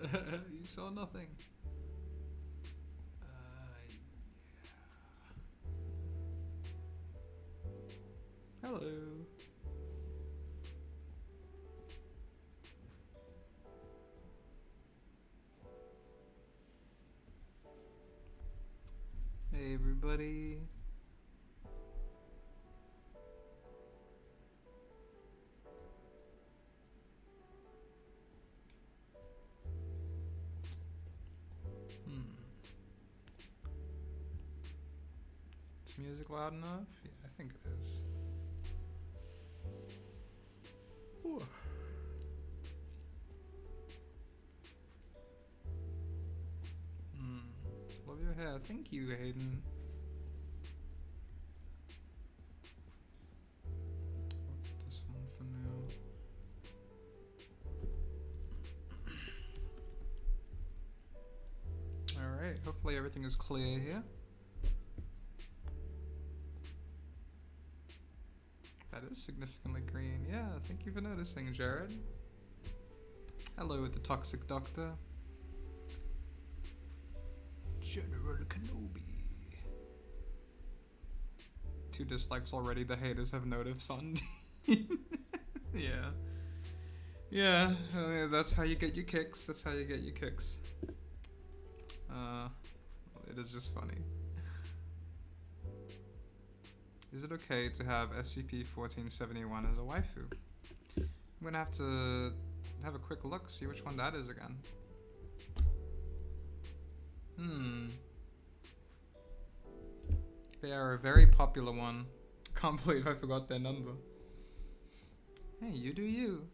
You saw nothing. Yeah. Hello. Hey everybody. Is music loud enough? Yeah, I think it is. Ooh. Love your hair. Thank you, Hayden. This one for now. Alright, hopefully everything is clear here. That is significantly green. Yeah, thank you for noticing, Jared. Hello with the toxic doctor. General Kenobi. 2 dislikes already, the haters have noticed, son. Yeah. Yeah, that's how you get your kicks. That's how you get your kicks. It is just funny. Is it okay to have SCP-1471 as a waifu? I'm gonna have to have a quick look, see which one that is again. They are a very popular one. Can't believe I forgot their number. Hey, you do you.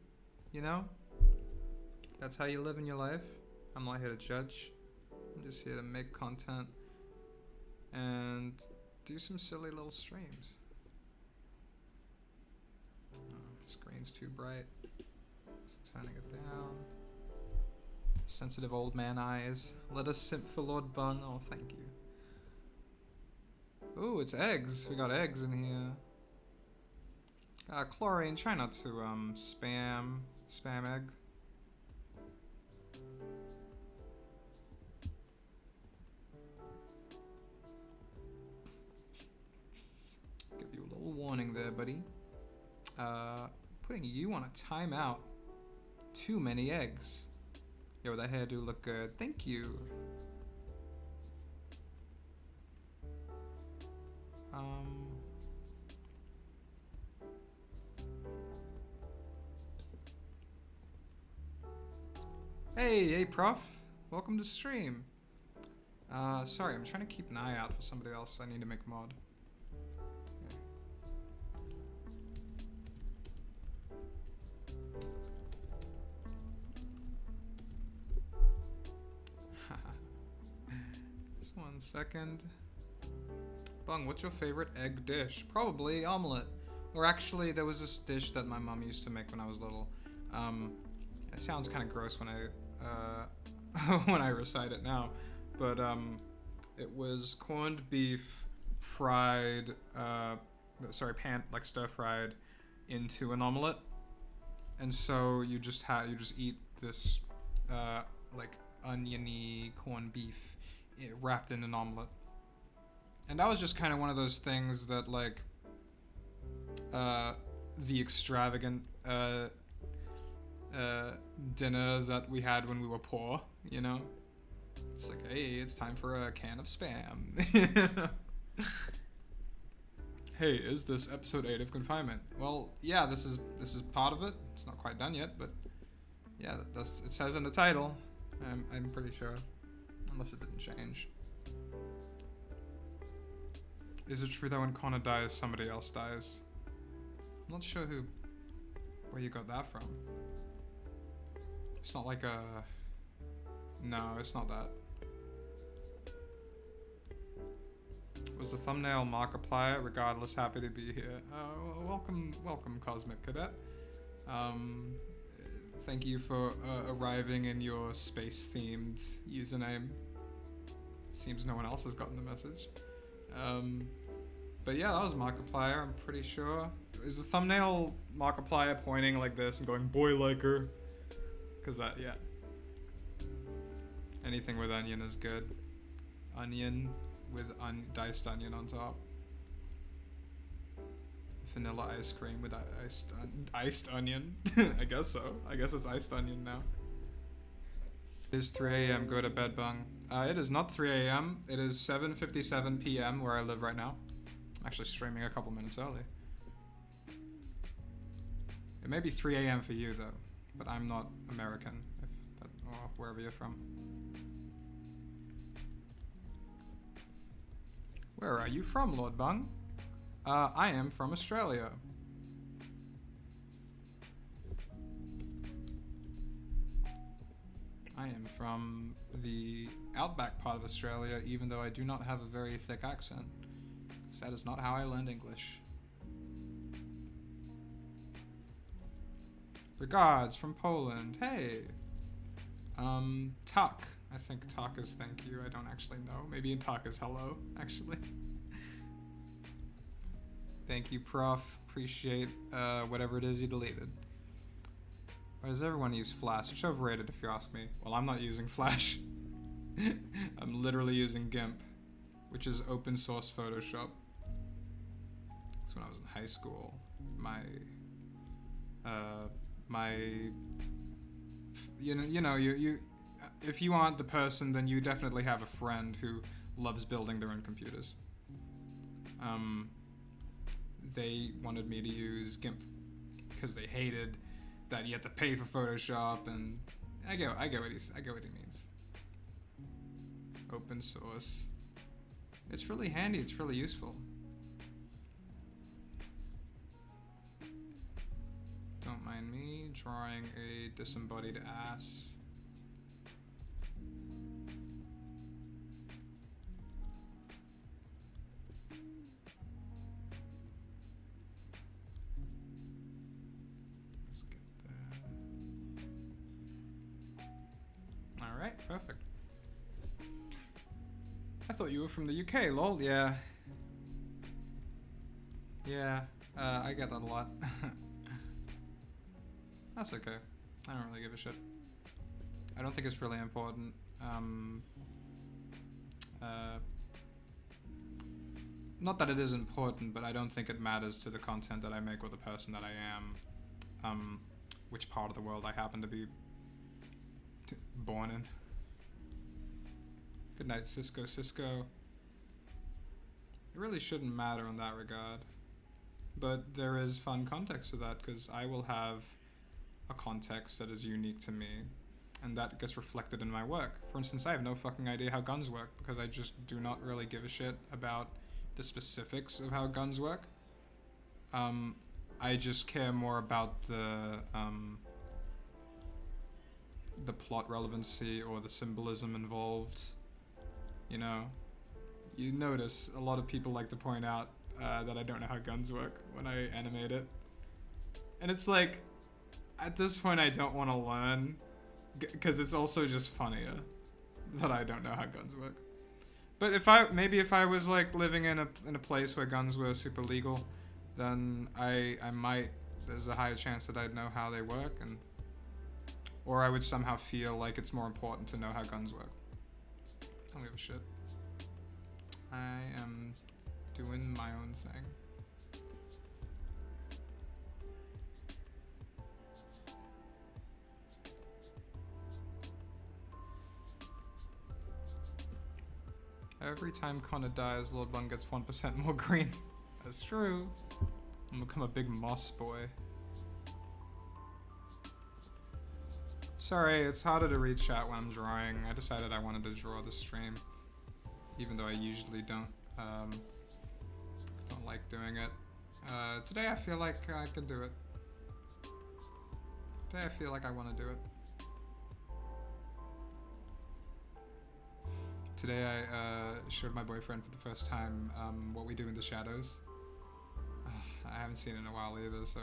You know? That's how you live in your life. I'm not here to judge. I'm just here to make content and do some silly little streams. Screen's too bright. Just turning it down. Sensitive old man eyes. Let us simp for Lord Bung. Oh, thank you. Ooh, it's eggs. We got eggs in here. Chlorine, try not to spam egg. Give you a little warning there, buddy. Putting you on a timeout. Too many eggs. Yo, that hair do look good. Thank you. Hey, prof. Welcome to stream. Sorry, I'm trying to keep an eye out for somebody else I need to make mod. Just 1 second. Bung, what's your favorite egg dish? Probably omelet. Or actually, there was this dish that my mom used to make when I was little. It sounds kind of gross when I when I recite it now, but it was corned beef fried, like stir fried into an omelet, and so you just eat this like oniony corned beef wrapped in an omelet. And that was just kind of one of those things that, like, the extravagant dinner that we had when we were poor, you know? It's like, hey, it's time for a can of spam. Hey, is this episode 8 of Confinement? Well, yeah, this is part of it. It's not quite done yet, but yeah, it says in the title. I'm pretty sure, unless it didn't change. Is it true that when Connor dies, somebody else dies? I'm not sure where you got that from. It's not like a... No, it's not that. Was the thumbnail Markiplier? Regardless, happy to be here. Welcome, Cosmic Cadet. Thank you for arriving in your space-themed username. Seems no one else has gotten the message. But yeah, that was Markiplier, I'm pretty sure. Is the thumbnail Markiplier pointing like this and going, boy like her? Cause that, yeah. Anything with onion is good. Onion with diced onion on top. Vanilla ice cream with iced onion. I guess so. I guess it's iced onion now. It is 3 a.m. Go to bed, bung. It is not 3 a.m. It is 7:57 p.m. where I live right now. I'm actually streaming a couple minutes early. It may be 3 a.m. for you though, but I'm not American, or wherever you're from. Where are you from, Lord Bung? I am from Australia. I am from the outback part of Australia, even though I do not have a very thick accent. Because that is not how I learned English. Regards from Poland. Hey. Tak. I think tak is thank you. I don't actually know. Maybe tak is hello, actually. Thank you, Prof. Appreciate whatever it is you deleted. Why does everyone use Flash? It's overrated if you ask me. Well, I'm not using Flash. I'm literally using GIMP, which is open source Photoshop. That's when I was in high school. If you aren't the person, then you definitely have a friend who loves building their own computers. They wanted me to use GIMP because they hated that you had to pay for Photoshop, and I get what he means. Open source. It's really handy. It's really useful. Don't mind me drawing a disembodied ass. Alright, perfect. I thought you were from the UK, lol. Yeah. Yeah, I get that a lot. That's okay. I don't really give a shit. I don't think it's really important. Not that it is important, but I don't think it matters to the content that I make or the person that I am. Which part of the world I happen to be born in. Good night, Cisco. It really shouldn't matter in that regard. But there is fun context to that, because I will have a context that is unique to me, and that gets reflected in my work. For instance, I have no fucking idea how guns work, because I just do not really give a shit about the specifics of how guns work. I just care more about the plot relevancy or the symbolism involved. You know, you notice a lot of people like to point out that I don't know how guns work when I animate it. And it's like, at this point I don't want to learn, because it's also just funnier that I don't know how guns work. But if I was like living in a place where guns were super legal, then I might, there's a higher chance that I'd know how they work, or I would somehow feel like it's more important to know how guns work. I don't give a shit. I am doing my own thing. Every time Connor dies, Lord Bun gets 1% more green. That's true. I'm gonna become a big moss boy. Sorry, it's harder to read chat when I'm drawing. I decided I wanted to draw this stream, even though I usually don't like doing it. Today I feel like I can do it. Today I feel like I want to do it. Today I showed my boyfriend for the first time What We Do in the Shadows. I haven't seen it in a while either, so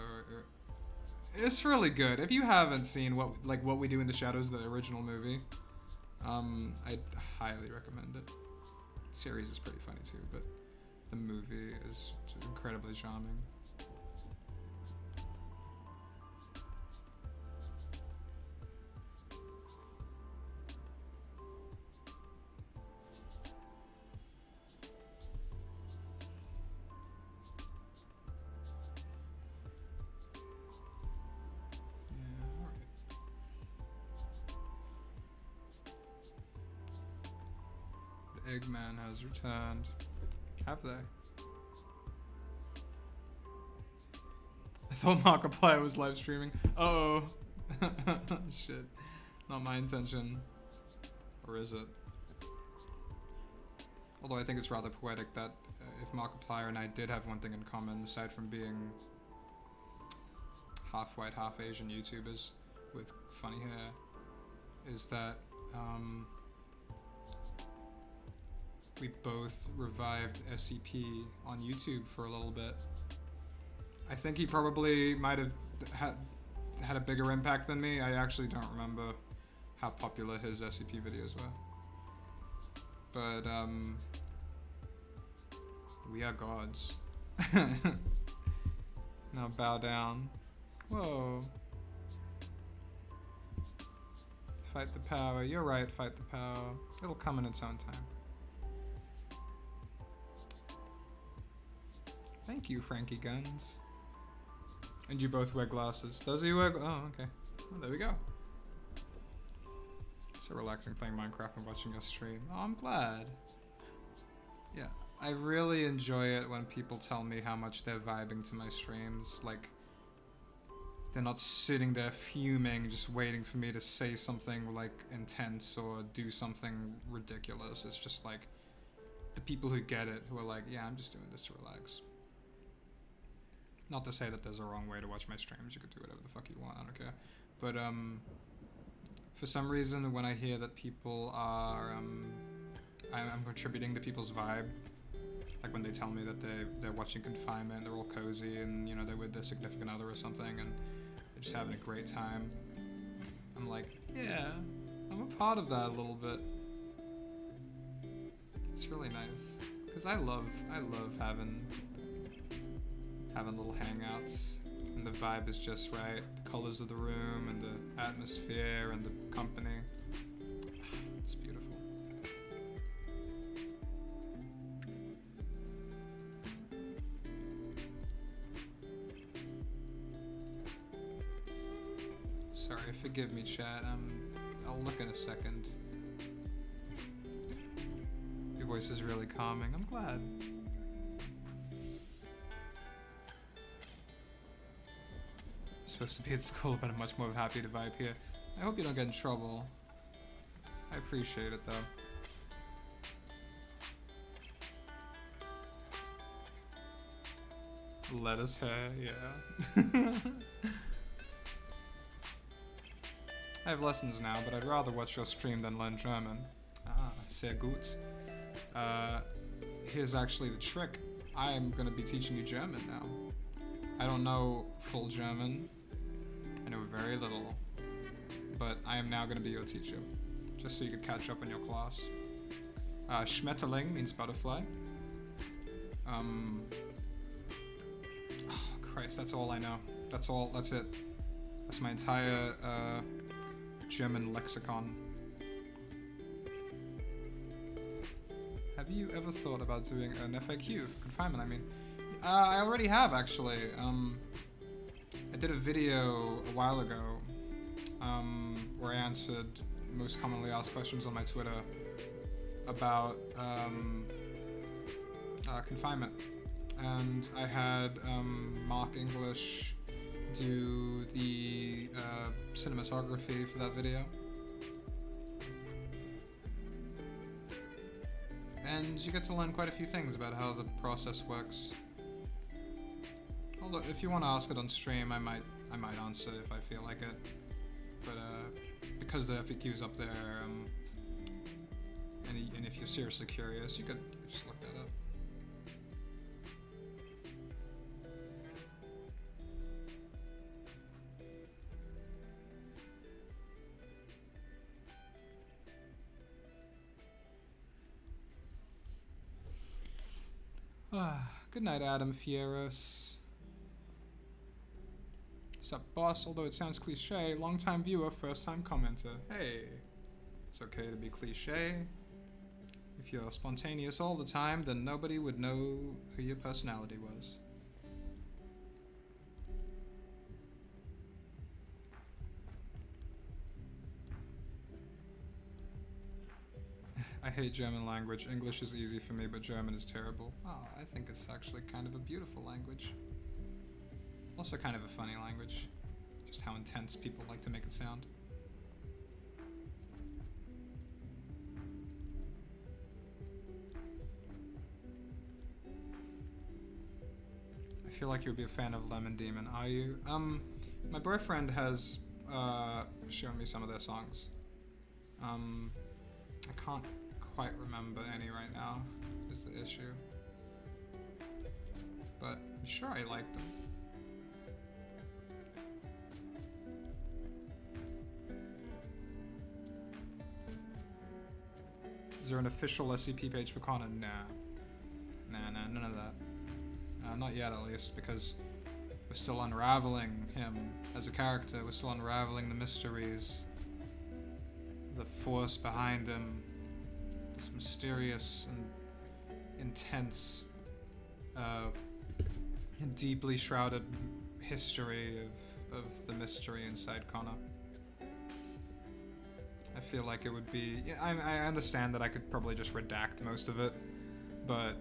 it's really good. If you haven't seen What We Do in the Shadows, the original movie, I'd highly recommend it. The series is pretty funny too, but the movie is incredibly charming. Eggman has returned. Have they? I thought Markiplier was live streaming. Uh-oh. Shit. Not my intention. Or is it? Although I think it's rather poetic that if Markiplier and I did have one thing in common, aside from being half white, half Asian YouTubers with funny hair, is that we both revived SCP on YouTube for a little bit. I think he probably might have had a bigger impact than me. I actually don't remember how popular his SCP videos were. But we are gods. Now bow down. Whoa. Fight the power. You're right, fight the power. It'll come in its own time. Thank you, Frankie Guns. And you both wear glasses. Does he wear? Oh, okay. Well, there we go. So relaxing playing Minecraft and watching us stream. Oh, I'm glad. Yeah, I really enjoy it when people tell me how much they're vibing to my streams. Like, they're not sitting there fuming, just waiting for me to say something like intense or do something ridiculous. It's just like the people who get it, who are like, yeah, I'm just doing this to relax. Not to say that there's a wrong way to watch my streams. You could do whatever the fuck you want. I don't care. But for some reason, when I hear that people are, I'm contributing to people's vibe. Like when they tell me that they're watching Confinement, they're all cozy, and you know they're with their significant other or something, and they're just having a great time. I'm like, yeah, I'm a part of that a little bit. It's really nice because I love having little hangouts, and the vibe is just right. The colors of the room and the atmosphere and the company. It's beautiful. Sorry, forgive me, chat. I'll look in a second. Your voice is really calming. I'm glad. Supposed to be at school, but I'm much more happy to vibe here. I hope you don't get in trouble. I appreciate it though. Lettuce hair, yeah. I have lessons now, but I'd rather watch your stream than learn German. Ah, sehr gut. Here's actually the trick. I am going to be teaching you German now. I don't know full German. I know very little. But I am now going to be your teacher. Just so you can catch up on your class. Schmetterling means butterfly. Oh, Christ, that's all I know. That's it. That's my entire German lexicon. Have you ever thought about doing an FAQ for confinement? I mean, I already have actually. I did a video a while ago where I answered most commonly asked questions on my Twitter about confinement, and I had Mark English do the cinematography for that video. And you get to learn quite a few things about how the process works. Although, if you want to ask it on stream, I might answer if I feel like it. But because the FAQ's up there, and if you're seriously curious, you could just look that up. Good night, Adam Fieros. What's up, boss? Although it sounds cliche, long-time viewer, first-time commenter. Hey, it's okay to be cliche. If you're spontaneous all the time, then nobody would know who your personality was. I hate German language. English is easy for me, but German is terrible. Oh, I think it's actually kind of a beautiful language. Also kind of a funny language. Just how intense people like to make it sound. I feel like you'd be a fan of Lemon Demon. Are you? My boyfriend has shown me some of their songs. I can't quite remember any right now, is the issue. But I'm sure I like them. Is there an official SCP page for Connor? Nah. Nah, none of that. Not yet, at least, because we're still unraveling him as a character. We're still unraveling the mysteries, the force behind him, this mysterious and intense, deeply shrouded history of the mystery inside Connor. I feel like it would be... Yeah, I understand that I could probably just redact most of it, but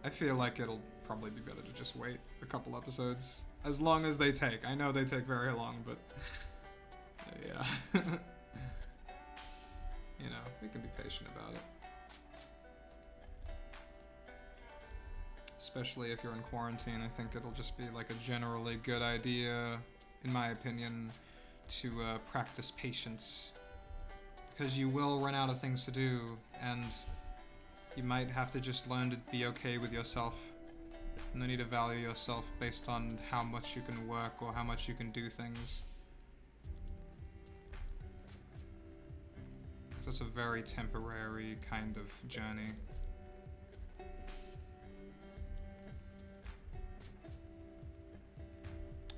I feel like it'll probably be better to just wait a couple episodes. As long as they take. I know they take very long, but... yeah. You know, we can be patient about it. Especially if you're in quarantine, I think it'll just be like a generally good idea, in my opinion, to practice patience. Because you will run out of things to do, and you might have to just learn to be okay with yourself. No need to value yourself based on how much you can work or how much you can do things. It's a very temporary kind of journey.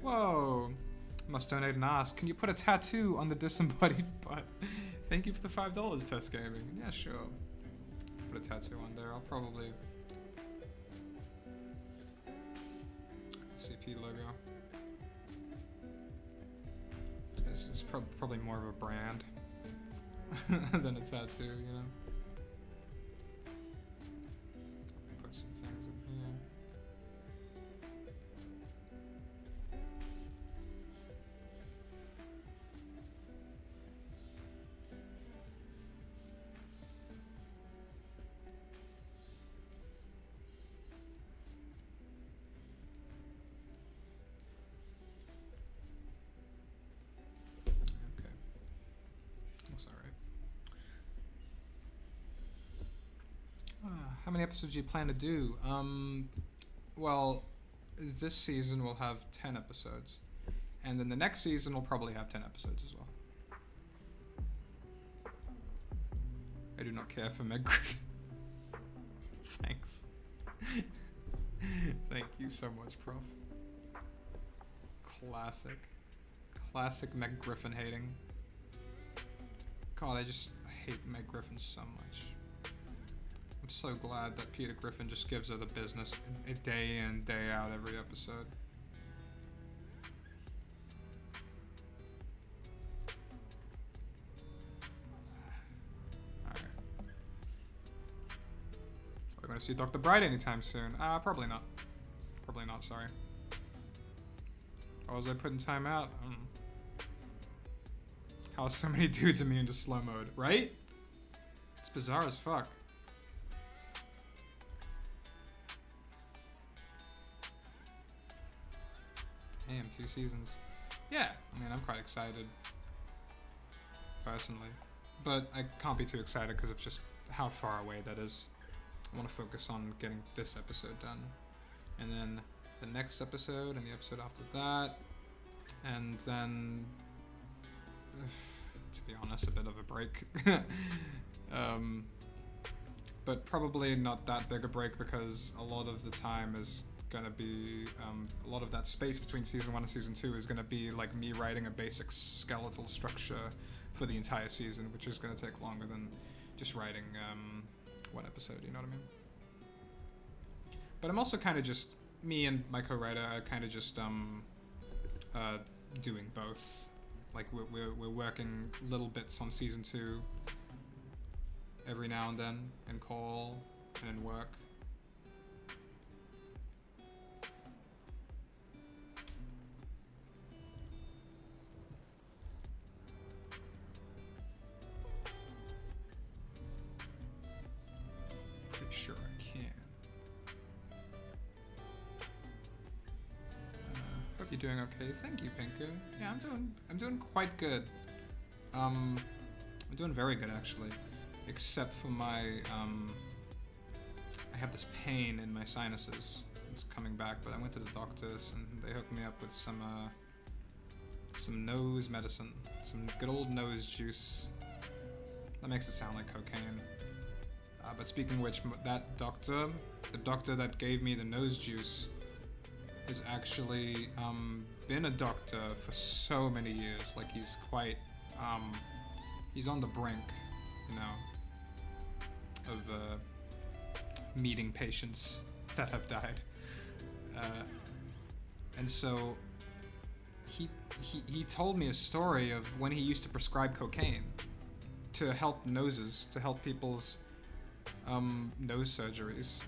Whoa! Must donate and ask, can you put a tattoo on the disembodied butt? Thank you for the $5, Test Gaming. Yeah, sure. Put a tattoo on there. I'll probably... CP logo. This is probably more of a brand than a tattoo, you know? Put some things in here. How many episodes do you plan to do? Well, this season will have 10 episodes. And then the next season will probably have 10 episodes as well. I do not care for Meg Griffin. Thanks. Thank you so much, Prof. Classic. Classic Meg Griffin hating. God, I hate Meg Griffin so much. I'm so glad that Peter Griffin just gives her the business a day in, day out, every episode. Alright. Are we going to see Dr. Bright anytime soon? Probably not. Probably not, sorry. Or was I putting time out? How are so many dudes immune to slow mode, right? It's bizarre as fuck. Damn, 2 seasons. Yeah, I mean, I'm quite excited, personally. But I can't be too excited because of just how far away that is. I want to focus on getting this episode done. And then the next episode, and the episode after that. And then, to be honest, a bit of a break. But probably not that big a break because a lot of the time is gonna be a lot of that space between season 1 and season 2 is gonna be like me writing a basic skeletal structure for the entire season, which is gonna take longer than just writing one episode, you know what I mean? But I'm also kind of just, me and my co-writer are kind of just doing both. Like we're working little bits on season 2 every now and then in call and in work. Pretty sure I can. Hope you're doing okay. Thank you, Pinko. Yeah, I'm doing quite good. I'm doing very good actually, except for my I have this pain in my sinuses. It's coming back, but I went to the doctors and they hooked me up with some nose medicine, some good old nose juice. That makes it sound like cocaine. But speaking of which, that doctor, the doctor that gave me the nose juice, has actually been a doctor for so many years. Like he's quite, he's on the brink, you know, of meeting patients that have died. And so he told me a story of when he used to prescribe cocaine to help noses, to help people's nose surgeries.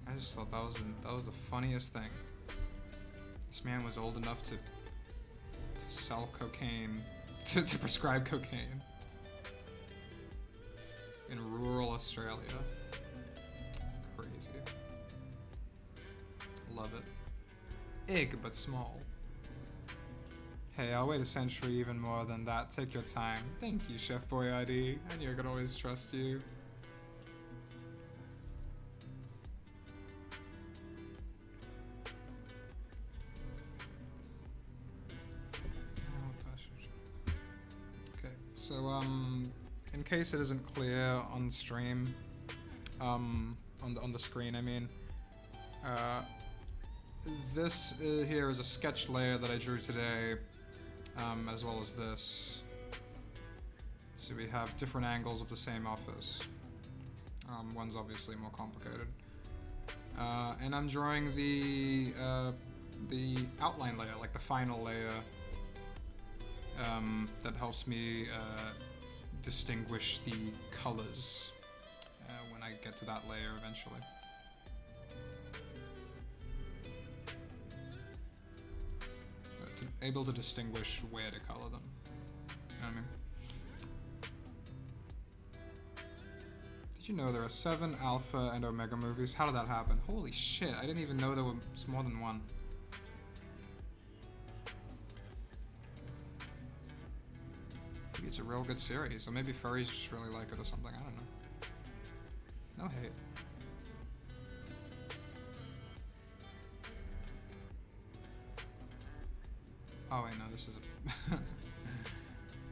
I just thought that was the funniest thing. This man was old enough to sell cocaine, to prescribe cocaine in rural Australia. Crazy. Love it. Ig, but small. Hey, I'll wait a century even more than that. Take your time. Thank you, Chef Boy ID. I knew I could always trust you. Okay, so in case it isn't clear on stream, on the screen, I mean, this here is a sketch layer that I drew today, as well as this. So we have different angles of the same office. One's obviously more complicated. And I'm drawing the outline layer, like the final layer, that helps me distinguish the colors when I get to that layer eventually. Able to distinguish where to color them. You know what I mean? Did you know there are 7 Alpha and Omega movies? How did that happen? Holy shit, I didn't even know there was more than one. Maybe it's a real good series, or maybe furries just really like it or something, I don't know. No hate. Oh wait, no, this is a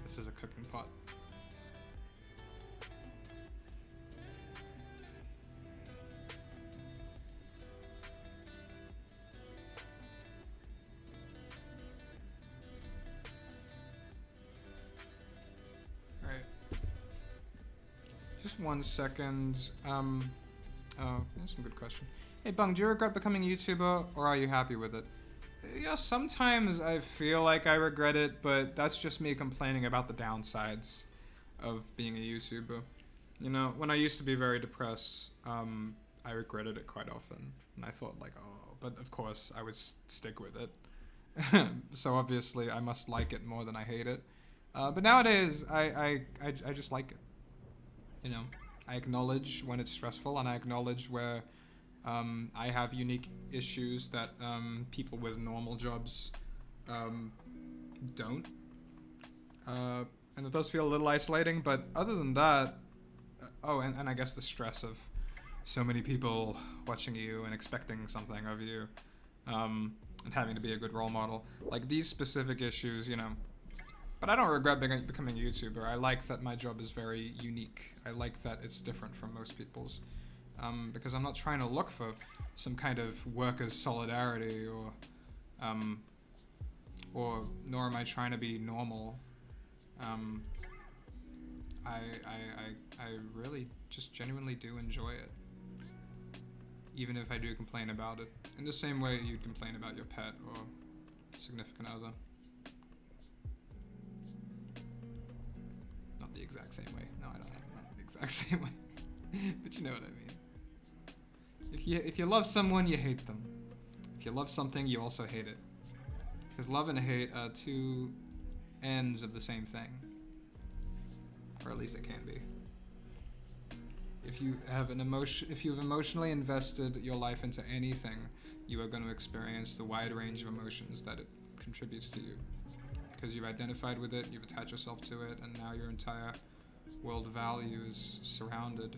this is a cooking pot. All right. Just 1 second. Oh, that's a good question. Hey Bung, do you regret becoming a YouTuber, or are you happy with it? Yeah, sometimes I feel like I regret it, but that's just me complaining about the downsides of being a YouTuber. You know, when I used to be very depressed, I regretted it quite often. And I thought like, oh, but of course I would stick with it. So obviously I must like it more than I hate it. But nowadays, I just like it. You know, I acknowledge when it's stressful, and I acknowledge where I have unique issues that people with normal jobs don't. And it does feel a little isolating, but other than that, oh, and I guess the stress of so many people watching you and expecting something of you, and having to be a good role model. Like these specific issues, you know. But I don't regret becoming a YouTuber. I like that my job is very unique. I like that it's different from most people's. Because I'm not trying to look for some kind of workers' solidarity, or nor am I trying to be normal. I really just genuinely do enjoy it, even if I do complain about it, in the same way you'd complain about your pet or significant other. Not the exact same way. No, I don't. Not the exact exact same way, but you know what I mean. If you love someone, you hate them. If you love something, you also hate it. Because love and hate are two ends of the same thing, or at least it can be. If you have if you've emotionally invested your life into anything, you are going to experience the wide range of emotions that it contributes to you. Because you've identified with it, you've attached yourself to it, and now your entire world value is surrounding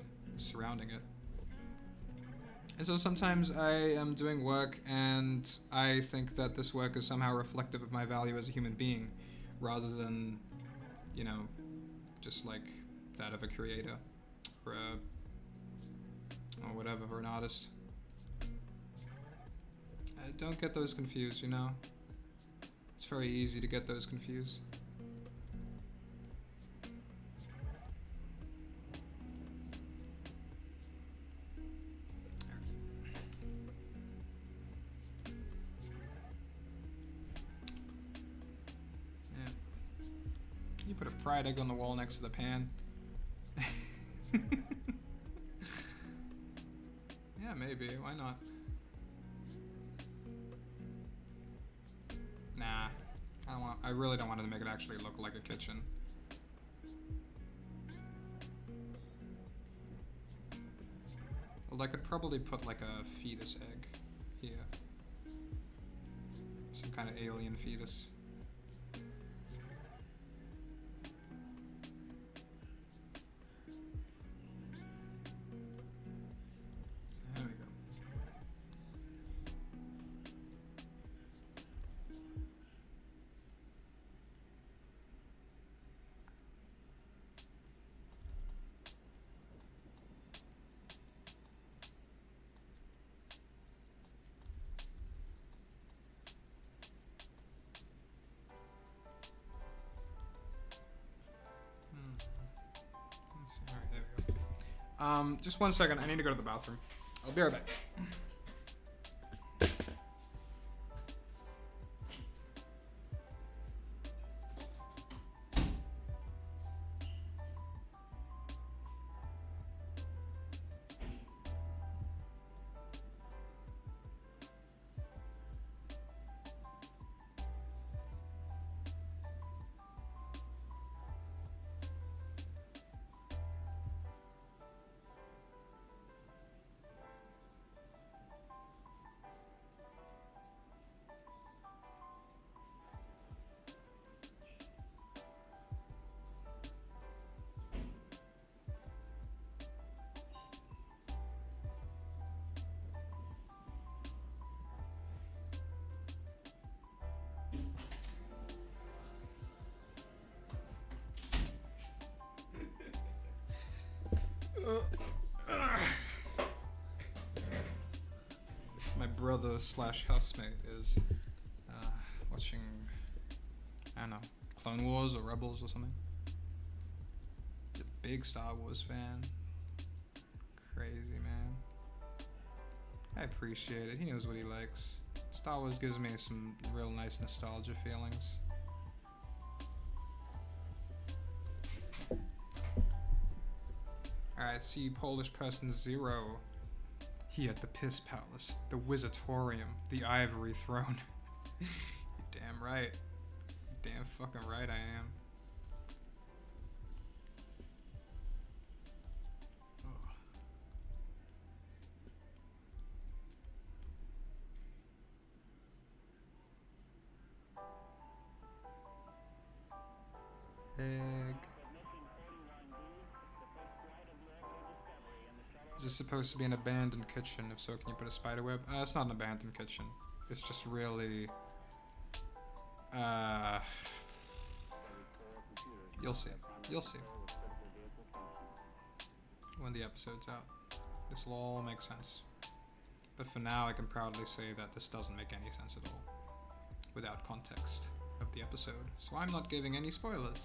it. And so sometimes I am doing work and I think that this work is somehow reflective of my value as a human being, rather than, you know, just like that of a creator or whatever, or an artist. Don't get those confused, you know? It's very easy to get those confused. You put a fried egg on the wall next to the pan. Yeah, maybe. Why not? Nah. I really don't want to make it actually look like a kitchen. Well, I could probably put like a fetus egg here. Some kind of alien fetus. Just 1 second. I need to go to the bathroom. I'll be right back. My brother / housemate is watching, I don't know, Clone Wars or Rebels or something. He's a big Star Wars fan. Crazy, man. I appreciate it. He knows what he likes. Star Wars gives me some real nice nostalgia feelings. Alright, see Polish person 0. He at the Piss Palace, the Wizardorium, the Ivory Throne. You're damn right. You're damn fucking right I am. Egg. Is this supposed to be an abandoned kitchen? If so, can you put a spider web? It's not an abandoned kitchen. It's just really... You'll see. You'll see. When the episode's out. This will all make sense. But for now, I can proudly say that this doesn't make any sense at all. Without context of the episode. So I'm not giving any spoilers.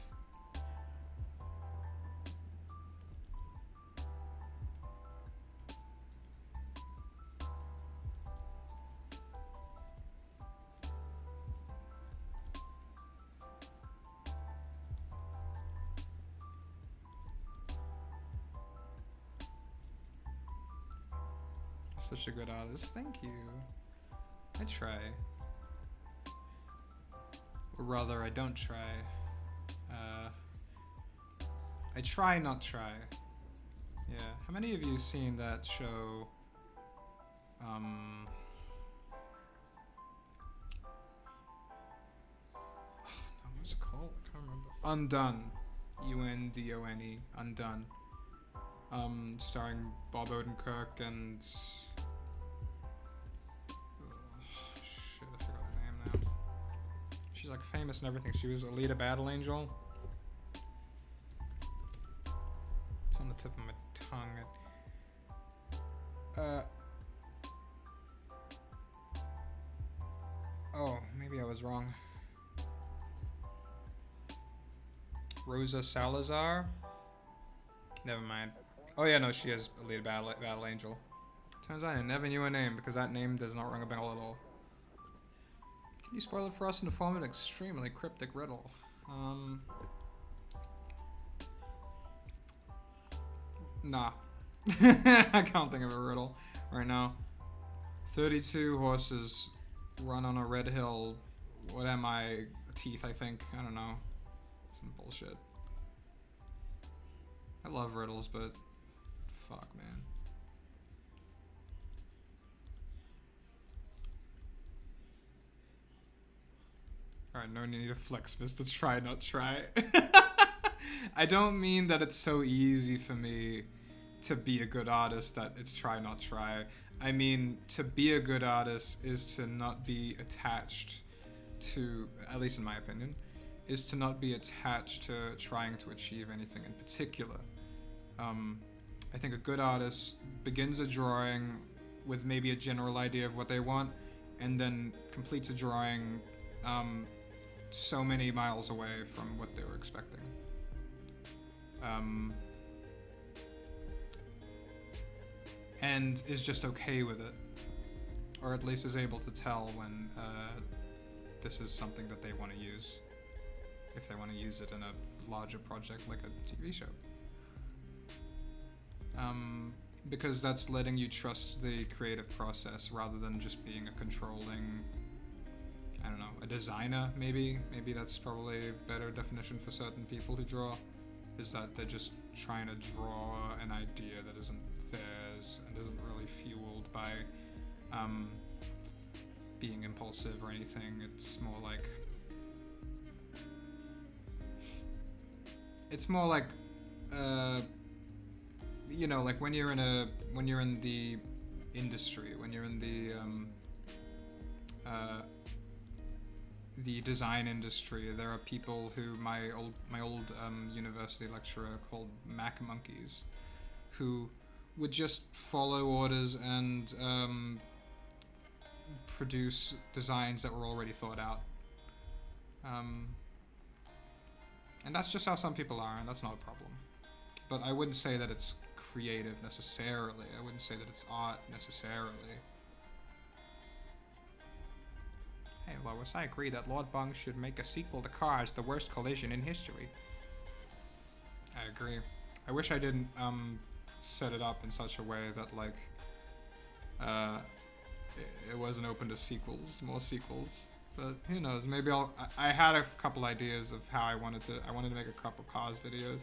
Such a good artist. Thank you. I try. Or rather, I don't try. I try not try. Yeah. How many of you seen that show? What's it called? I can't remember. Undone. Undone. Undone. Starring Bob Odenkirk and... shit, I forgot her name now. She's like famous and everything. She was Alita Battle Angel. It's on the tip of my tongue. Oh, maybe I was wrong. Rosa Salazar? Never mind. Oh yeah, no, she is Alita Battle Angel. Turns out I never knew her name because that name does not ring a bell at all. Can you spoil it for us in the form of an extremely cryptic riddle? Nah. I can't think of a riddle right now. 32 horses run on a red hill. What am I? Teeth, I think. I don't know. Some bullshit. I love riddles, but fuck, man. Alright, no need to flex, Mr. Try Not Try. I don't mean that it's so easy for me to be a good artist that it's try not try. I mean, to be a good artist is to not be attached to, at least in my opinion, is to not be attached to trying to achieve anything in particular. I think a good artist begins a drawing with maybe a general idea of what they want, and then completes a drawing so many miles away from what they were expecting. And is just okay with it, or at least is able to tell when this is something that they want to use, if they want to use it in a larger project like a TV show. Because that's letting you trust the creative process rather than just being a controlling, I don't know, a designer maybe. Maybe that's probably a better definition for certain people who draw, is that they're just trying to draw an idea that isn't theirs and isn't really fueled by being impulsive or anything. It's more like you know, like when you're in the industry, when you're in the design industry, there are people who my old university lecturer called Mac monkeys, who would just follow orders and produce designs that were already thought out. And that's just how some people are, and that's not a problem. But I wouldn't say that it's creative necessarily. I wouldn't say that it's art necessarily. Hey Lois, I agree that Lord Bung should make a sequel to Cars, the worst collision in history. I agree. I wish I didn't set it up in such a way that like it wasn't open to sequels, more sequels. But who knows? Maybe I had a couple ideas of how I wanted to make a couple Cars videos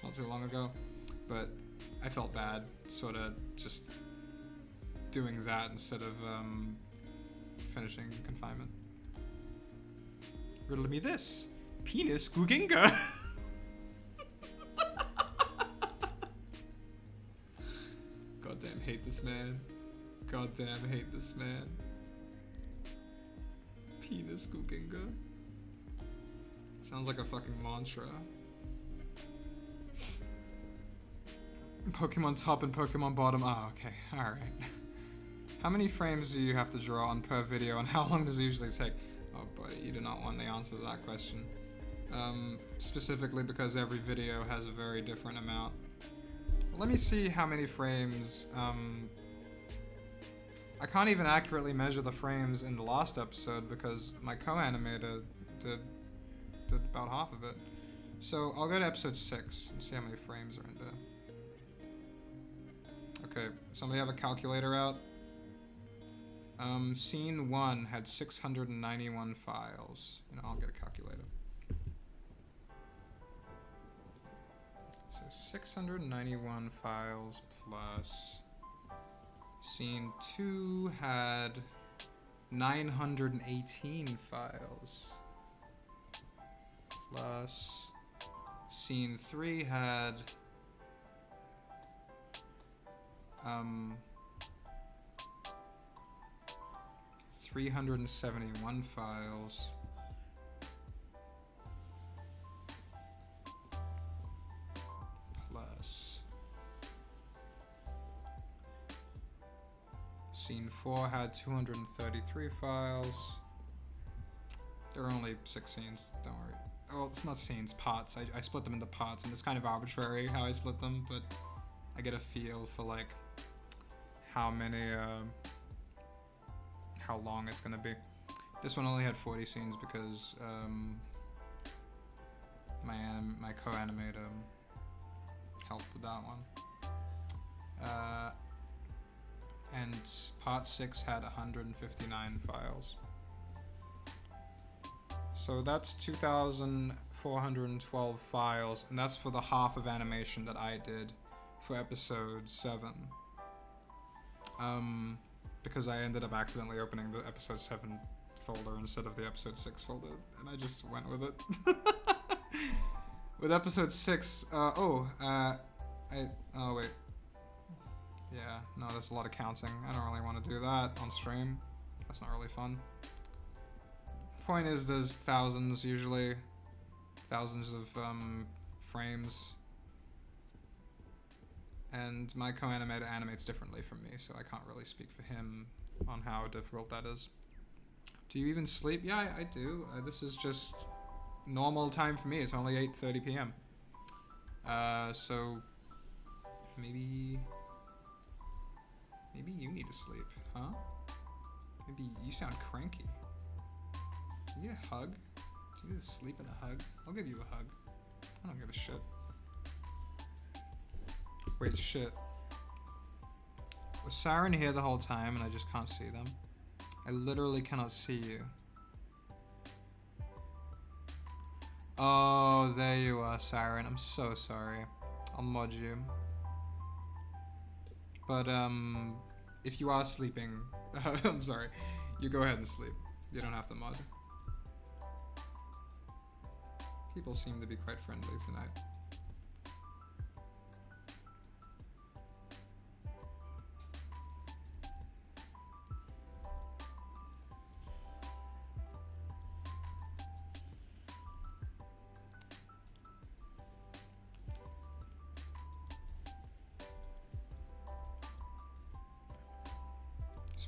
not too long ago, but I felt bad sort of just doing that instead of finishing confinement. Riddle me this. Penis Guginga. Goddamn hate this man. Goddamn hate this man. Penis Guginga. Sounds like a fucking mantra. Pokemon top and Pokemon bottom. Oh, okay. Alright. How many frames do you have to draw on per video, and how long does it usually take? Oh boy, you do not want the answer to that question. Specifically because every video has a very different amount. Let me see how many frames. I can't even accurately measure the frames in the last episode because my co-animator did about half of it. So I'll go to episode 6 and see how many frames are in there. Okay, somebody have a calculator out? Scene 1 had 691 files. You know, I'll get a calculator. So 691 files plus scene 2 had 918 files plus scene 3 had 371 files plus scene 4 had 233 files. There are only 6 scenes, don't worry. Oh, it's not scenes, parts. I split them into parts, and it's kind of arbitrary how I split them, but I get a feel for like how many, how long it's gonna be. This one only had 40 scenes because my co-animator helped with that one. And part 6 had 159 files. So that's 2,412 files, and that's for the half of animation that I did for episode 7. Because I ended up accidentally opening the episode 7 folder instead of the episode 6 folder, and I just went with it. With episode 6, oh wait. Yeah, no, there's a lot of counting. I don't really want to do that on stream. That's not really fun. Point is, there's thousands usually. Thousands of frames. And my co-animator animates differently from me, so I can't really speak for him on how difficult that is. Do you even sleep? Yeah, I do. This is just normal time for me. It's only 8:30 p.m. So maybe you need to sleep, huh? Maybe you sound cranky. Do you need a hug? Do you need to sleep and a hug? I'll give you a hug. I don't give a shit. Wait, shit. Was Siren here the whole time and I just can't see them? I literally cannot see you. Oh, there you are, Siren. I'm so sorry. I'll mod you. But, if you are sleeping, I'm sorry. You go ahead and sleep. You don't have to mod. People seem to be quite friendly tonight.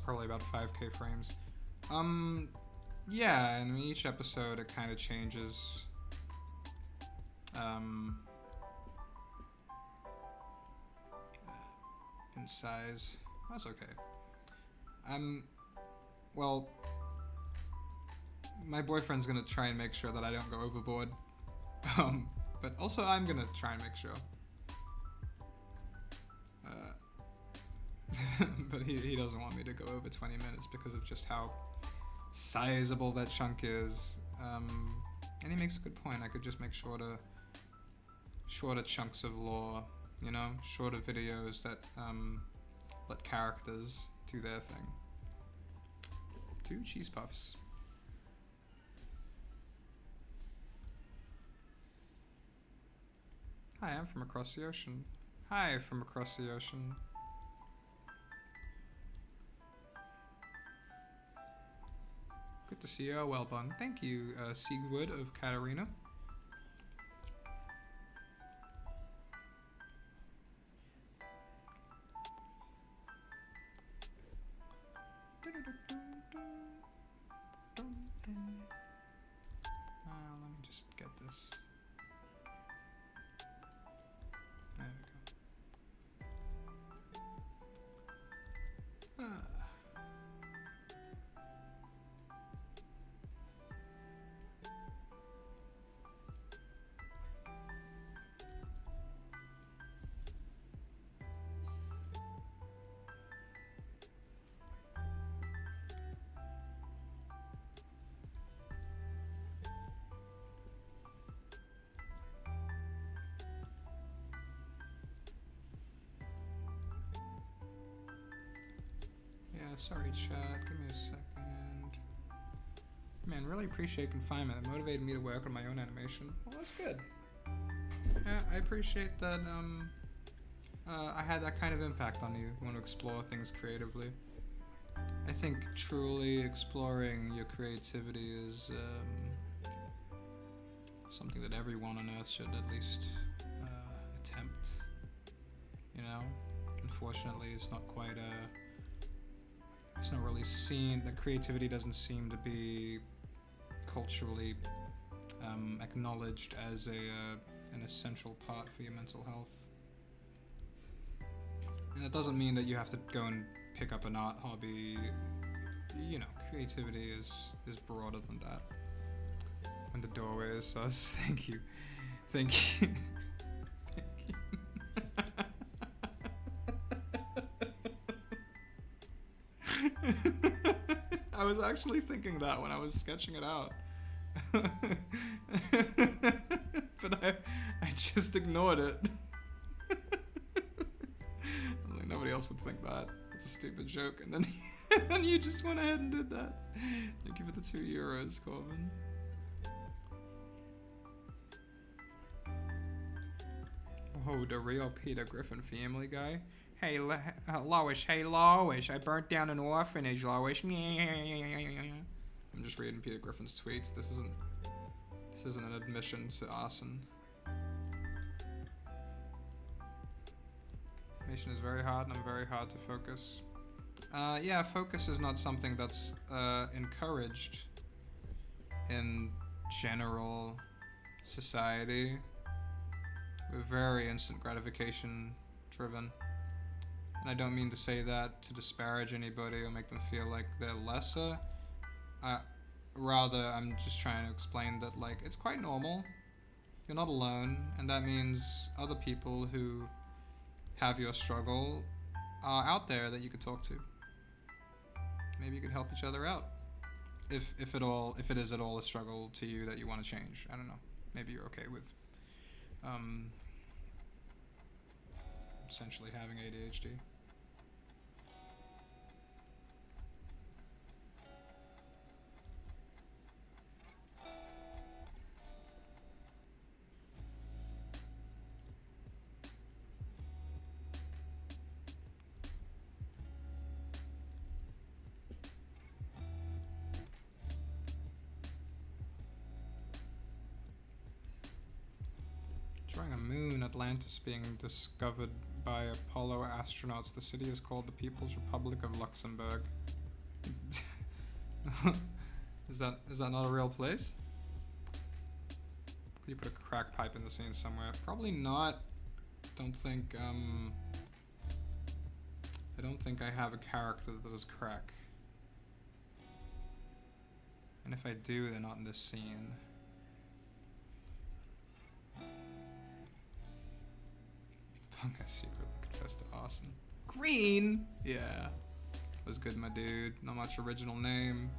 Probably about 5k frames. Yeah, and each episode it kind of changes. In size. That's okay. Well, my boyfriend's gonna try and make sure that I don't go overboard. But also I'm gonna try and make sure. But he doesn't want me to go over 20 minutes because of just how sizable that chunk is. And he makes a good point. I could just make shorter chunks of lore, you know, shorter videos that let characters do their thing. 2 cheese puffs. Hi, I'm from across the ocean. Hi, from across the ocean. Good to see you. Well done. Thank you, Sigwood of Katarina. Let me just get this. There we go. Sorry, chat. Give me a second. Man, really appreciate confinement. It motivated me to work on my own animation. Well, that's good. Yeah, I appreciate that. I had that kind of impact on you. You want to explore things creatively. I think truly exploring your creativity is something that everyone on Earth should at least attempt. You know, unfortunately, it's not quite it's not really seen. The creativity doesn't seem to be culturally acknowledged as an essential part for your mental health. And that doesn't mean that you have to go and pick up an art hobby. You know, creativity is broader than that. When the doorway is sus. Thank you. Thank you. Thank you. I was actually thinking that when I was sketching it out. But I just ignored it. Like, nobody else would think that. It's a stupid joke. And then and you just went ahead and did that. Thank you for the €2, Corbin. Oh, the real Peter Griffin Family Guy. Hey, Lois. Hey, Lois. I burnt down an orphanage, Lois. I'm just reading Peter Griffin's tweets. This isn't an admission to arson. Animation is very hard, and I'm very hard to focus. Yeah, focus is not something that's encouraged in general society. We're very instant gratification driven. And I don't mean to say that to disparage anybody or make them feel like they're lesser. Rather, I'm just trying to explain that, like, it's quite normal. You're not alone, and that means other people who have your struggle are out there that you could talk to. Maybe you could help each other out. If it is at all a struggle to you that you want to change. I don't know. Maybe you're okay with essentially having ADHD. Drawing a moon, Atlantis being discovered by Apollo astronauts. The city is called the People's Republic of Luxembourg. Is that not a real place? Could you put a crack pipe in the scene somewhere? Probably not. I don't think I have a character that is crack. And if I do, they're not in this scene. I secretly confessed to Austin. Green! Yeah. Was good, my dude. Not much original name.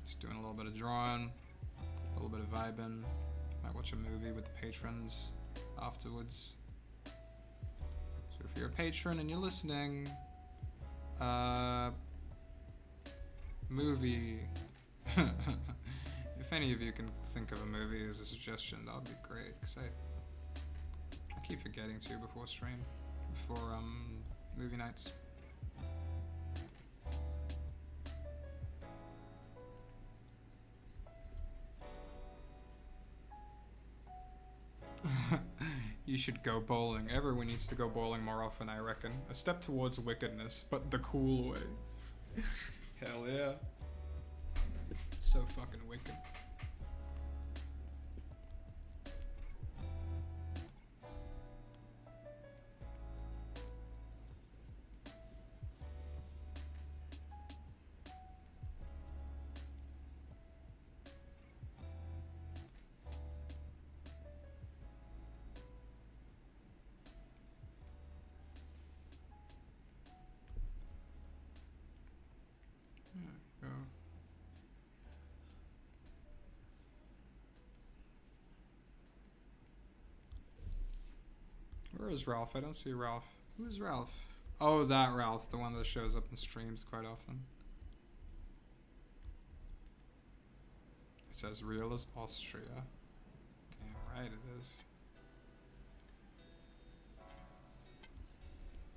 Just doing a little bit of drawing. A little bit of vibing. Might watch a movie with the patrons afterwards. So if you're a patron and you're listening, movie. If any of you can think of a movie as a suggestion, that would be great. Cause I keep forgetting to before stream, before movie nights. You should go bowling. Everyone needs to go bowling more often, I reckon. A step towards wickedness, but the cool way. Hell yeah. So fucking wicked. Where is Ralph? I don't see Ralph. Who is Ralph? Oh, that Ralph, the one that shows up in streams quite often. It says real as Austria. Damn right it is.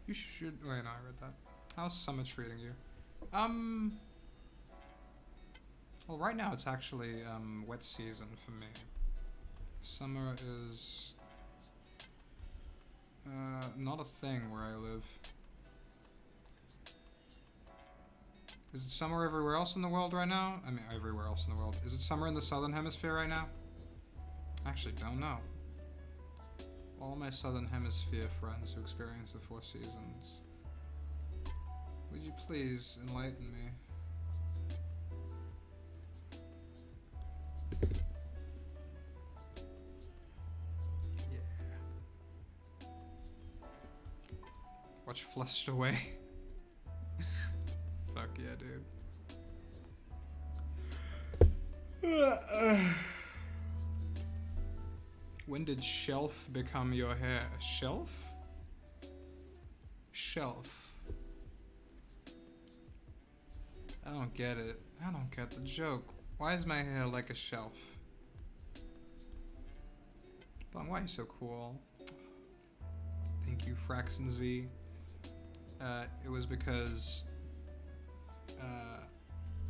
You should. Wait, no, I read that. How's summer treating you? Well, right now it's actually wet season for me. Summer is not a thing where I live. Is it summer everywhere else in the world right now? I mean, everywhere else in the world. Is it summer in the southern hemisphere right now? I actually don't know. All my southern hemisphere friends who experience the 4 seasons. Would you please enlighten me? Yeah. Watch Flushed Away. Fuck yeah, dude. When did shelf become your hair? Shelf? Shelf. I don't get it. I don't get the joke. Why is my hair like a shelf? Bum, why are you so cool? Thank you, Fraxon Z. It was because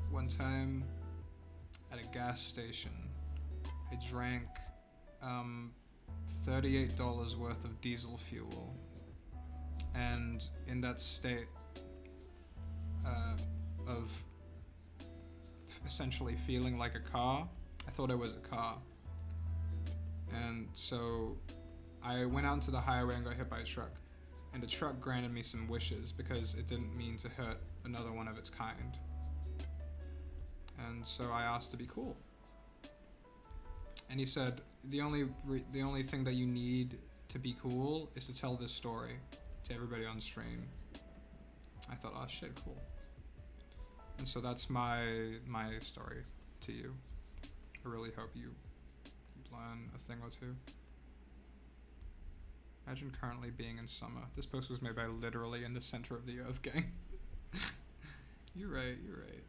one time at a gas station, I drank $38 worth of diesel fuel, and in that state of essentially feeling like a car, I thought it was a car, and so I went out into the highway and got hit by a truck, and the truck granted me some wishes because it didn't mean to hurt another one of its kind, and so I asked to be cool. And he said, the only thing that you need to be cool is to tell this story to everybody on stream. I thought, oh shit, cool. And so that's my story to you. I really hope you learn a thing or two. Imagine currently being in summer. This post was made by literally in the center of the earth, gang. You're right, you're right.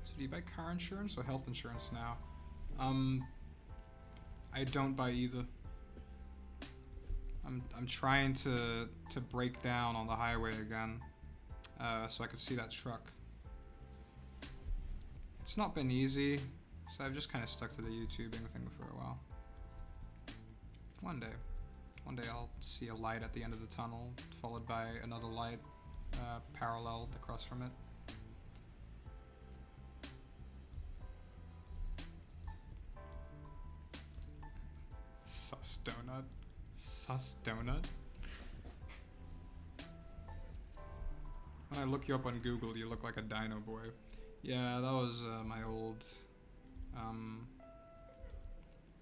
So do you buy car insurance or health insurance now? I don't buy either. I'm trying to break down on the highway again, so I could see that truck. It's not been easy, so I've just kind of stuck to the YouTubing thing for a while. One day I'll see a light at the end of the tunnel, followed by another light parallel across from it. Sus donut. Sus donut? When I look you up on Google, you look like a dino boy. Yeah, that was my old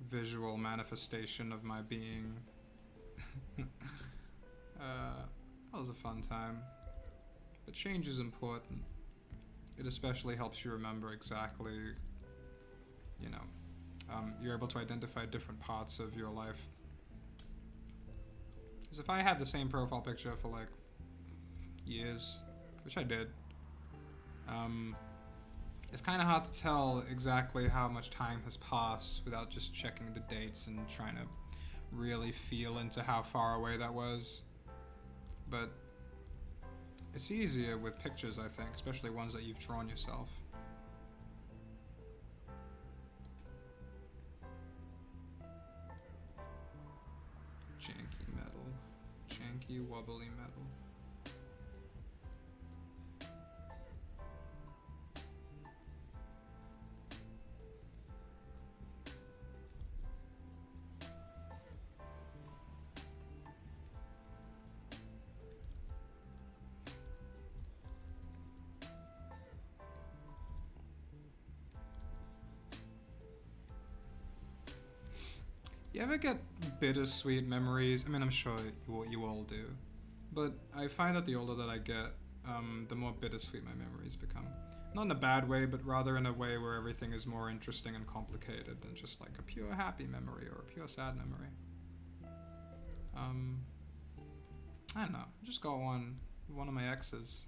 visual manifestation of my being. That was a fun time. But change is important. It especially helps you remember exactly, you know, you're able to identify different parts of your life. Because if I had the same profile picture for like years, which I did, it's kind of hard to tell exactly how much time has passed without just checking the dates and trying to really feel into how far away that was. But it's easier with pictures, I think, especially ones that you've drawn yourself. Janky metal. Janky wobbly metal. You ever get bittersweet memories? I mean, I'm sure you all do. But I find that the older that I get, the more bittersweet my memories become. Not in a bad way, but rather in a way where everything is more interesting and complicated than just like a pure happy memory or a pure sad memory. I don't know. I just got one of my exes.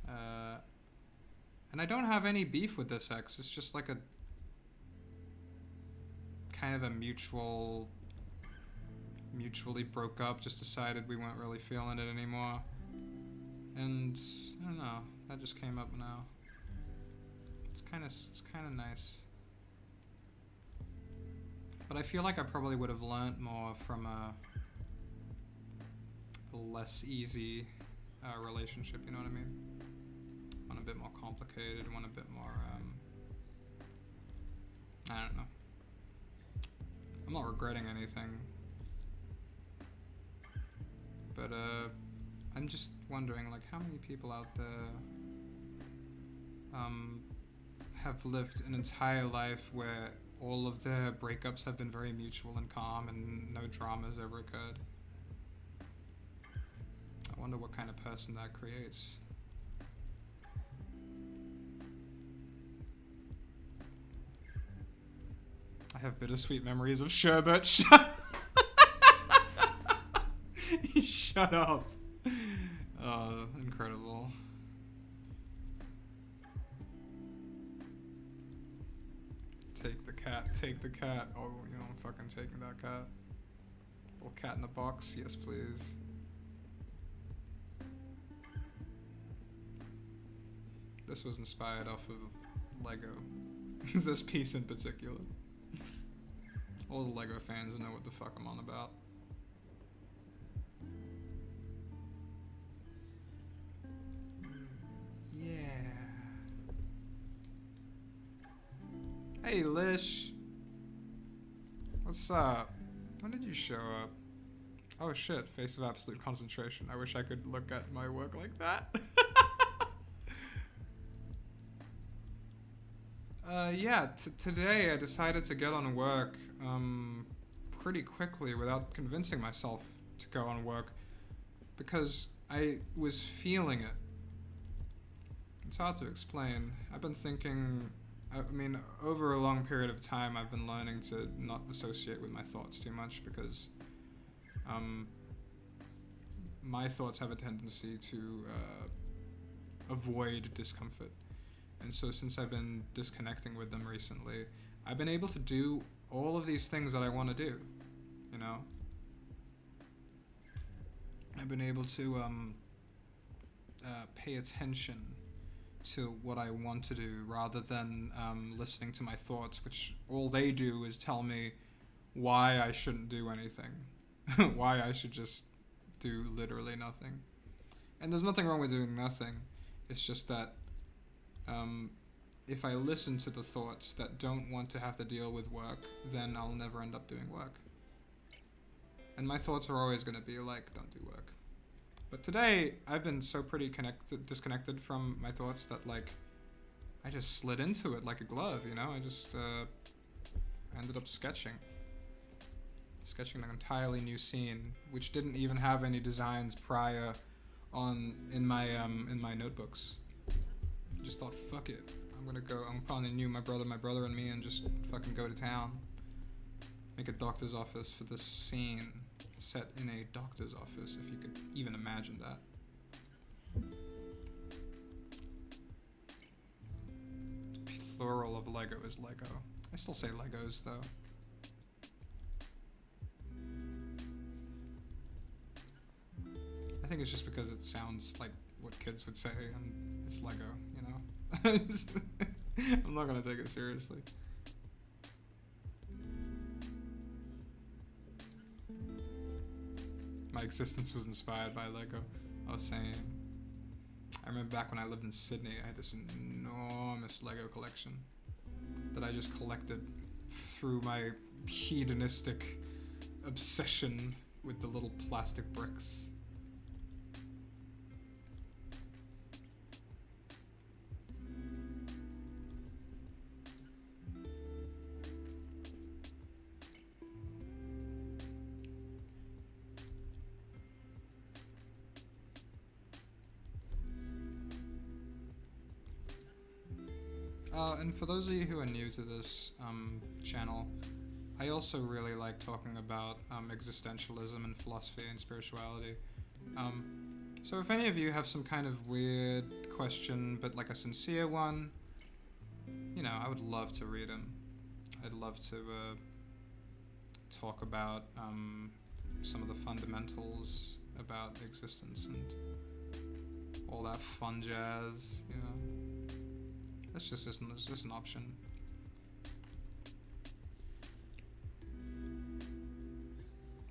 And I don't have any beef with this ex. It's just like a kind of a mutually broke up, just decided we weren't really feeling it anymore. And I don't know, that just came up now. It's kind of nice. But I feel like I probably would have learnt more from a less easy relationship, you know what I mean? One a bit more complicated, one a bit more, I don't know. I'm not regretting anything. But, I'm just wondering, like, how many people out there, have lived an entire life where all of their breakups have been very mutual and calm and no dramas ever occurred? I wonder what kind of person that creates. I have bittersweet memories of sherbet. Shut up. Incredible. Take the cat, take the cat. Oh, you know, I'm fucking taking that cat. Little cat in the box, yes please. This was inspired off of Lego. This piece in particular. All the Lego fans know what the fuck I'm on about. Yeah. Hey Lish. What's up? When did you show up? Oh shit, face of absolute concentration. I wish I could look at my work like that. Yeah, today I decided to get on work pretty quickly without convincing myself to go on work because I was feeling it. It's hard to explain. I've been thinking, I mean, over a long period of time I've been learning to not associate with my thoughts too much because my thoughts have a tendency to avoid discomfort. And so since I've been disconnecting with them recently, I've been able to do all of these things that I want to do, you know? I've been able to pay attention to what I want to do rather than listening to my thoughts, which all they do is tell me why I shouldn't do anything, why I should just do literally nothing. And there's nothing wrong with doing nothing. It's just that if I listen to the thoughts that don't want to have to deal with work, then I'll never end up doing work. And my thoughts are always going to be like, don't do work. But today, I've been so pretty disconnected from my thoughts that, like, I just slid into it like a glove, you know? I just ended up sketching an entirely new scene, which didn't even have any designs prior in my notebooks. I just thought, fuck it. I'm probably new, my brother and me, and just fucking go to town. Make a doctor's office for this scene, set in a doctor's office, if you could even imagine that. Plural of Lego is Lego. I still say Legos, though. I think it's just because it sounds like what kids would say, and it's Lego, you know? I'm not gonna take it seriously. My existence was inspired by Lego. I was saying, I remember back when I lived in Sydney, I had this enormous Lego collection that I just collected through my hedonistic obsession with the little plastic bricks. and for those of you who are new to this channel, I also really like talking about existentialism and philosophy and spirituality. So if any of you have some kind of weird question, but like a sincere one, you know, I would love to read them. I'd love to talk about some of the fundamentals about existence and all that fun jazz, you know. That's just an option.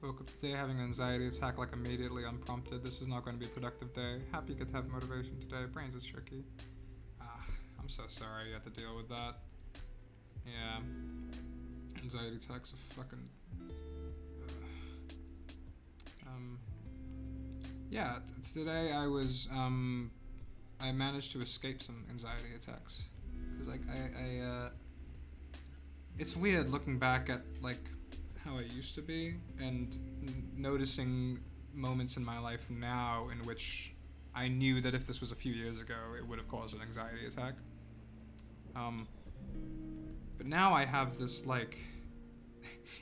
Woke up today having an anxiety attack like immediately unprompted. This is not going to be a productive day. Happy you get to have motivation today. Brains is tricky. I'm so sorry you had to deal with that. Yeah. Anxiety attacks are fucking... yeah, today I was, I managed to escape some anxiety attacks. Cause like, it's weird looking back at like how I used to be and noticing moments in my life now in which I knew that if this was a few years ago, it would have caused an anxiety attack. But now I have this like,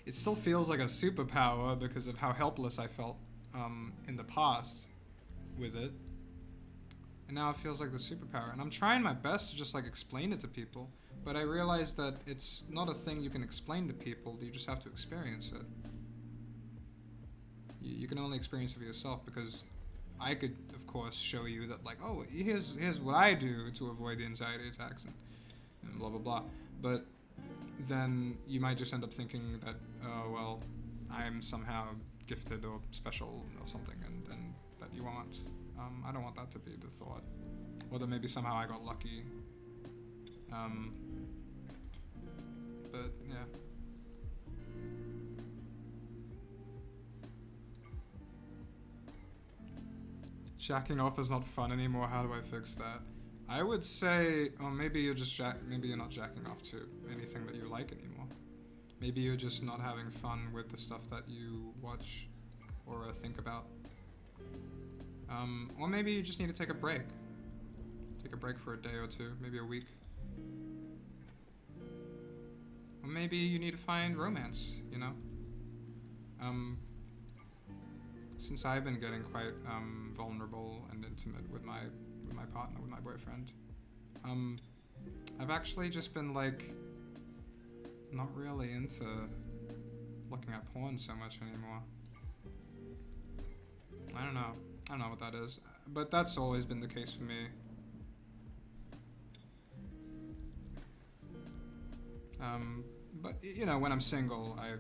it still feels like a superpower because of how helpless I felt in the past with it, and now it feels like the superpower, and I'm trying my best to just like explain it to people, but I realize that it's not a thing you can explain to people. You just have to experience it. You can only experience it for yourself, because I could of course show you that like, oh, here's what I do to avoid the anxiety attacks and blah blah blah, but then you might just end up thinking that, oh well, I'm somehow gifted or special or something, and that you aren't. I don't want that to be the thought. Or that maybe somehow I got lucky. But yeah. Jacking off is not fun anymore. How do I fix that? I would say, oh, maybe you're just maybe you're not jacking off to anything that you like anymore. Maybe you're just not having fun with the stuff that you watch or think about. Or maybe you just need to take a break. Take a break for a day or two, maybe a week. Or maybe you need to find romance, you know? Since I've been getting quite vulnerable and intimate with my partner, with my boyfriend, I've actually just been like not really into looking at porn so much anymore. I don't know what that is, but that's always been the case for me. But you know, when I'm single, I'm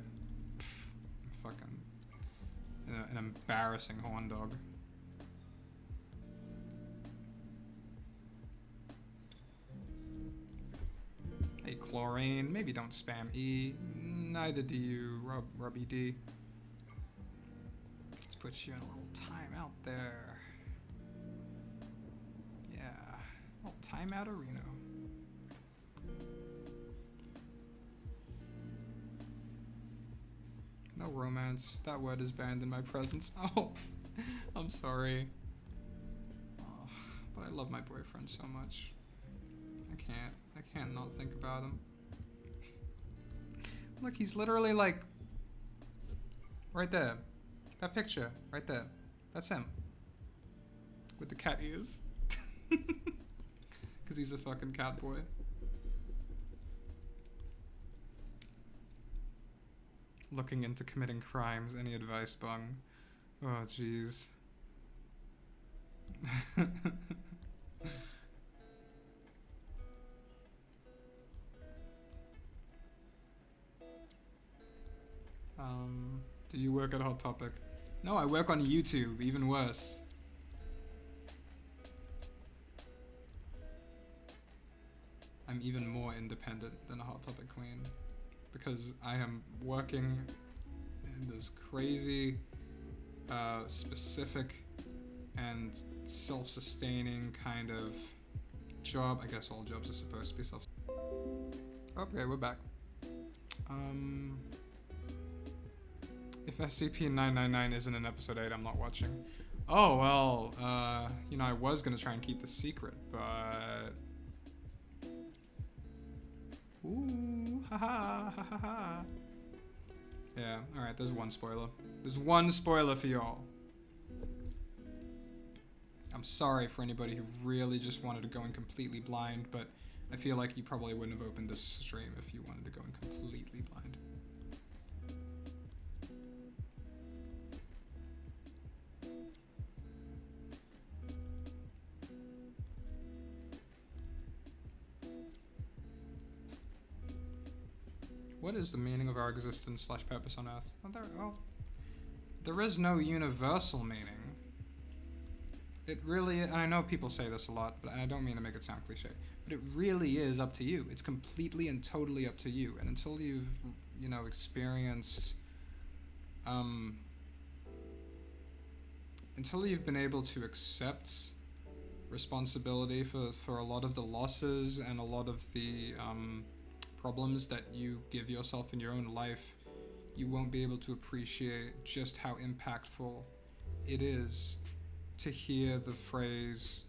fucking an embarrassing horn dog. Hey, chlorine, maybe don't spam E. Neither do you, Rubby D. Let's put you in a little time out there. Yeah, a little time out arena. No romance. That word is banned in my presence. Oh, I'm sorry. Oh, but I love my boyfriend so much. I can't not think about him. Look, he's literally like right there. That picture right there. That's him. With the cat ears. Because he's a fucking cat boy. Looking into committing crimes. Any advice, Bung? Oh, jeez. Do you work at Hot Topic? No, I work on YouTube, even worse. I'm even more independent than a Hot Topic queen, because I am working in this crazy, specific and self-sustaining kind of job. I guess all jobs are supposed to be Okay, we're back. If SCP-999 isn't in episode 8, I'm not watching. Oh, well, you know, I was gonna try and keep the secret, but Ooh, haha, ha ha ha. Yeah, alright, there's one spoiler. There's one spoiler for y'all. I'm sorry for anybody who really just wanted to go in completely blind, but I feel like you probably wouldn't have opened this stream if you wanted to go in completely blind. What is the meaning of our existence / purpose on Earth? There is no universal meaning. It really, and I know people say this a lot, but I don't mean to make it sound cliche, but it really is up to you. It's completely and totally up to you. And until you've, you know, experienced, until you've been able to accept responsibility for a lot of the losses and a lot of the problems that you give yourself in your own life, you won't be able to appreciate just how impactful it is to hear the phrase,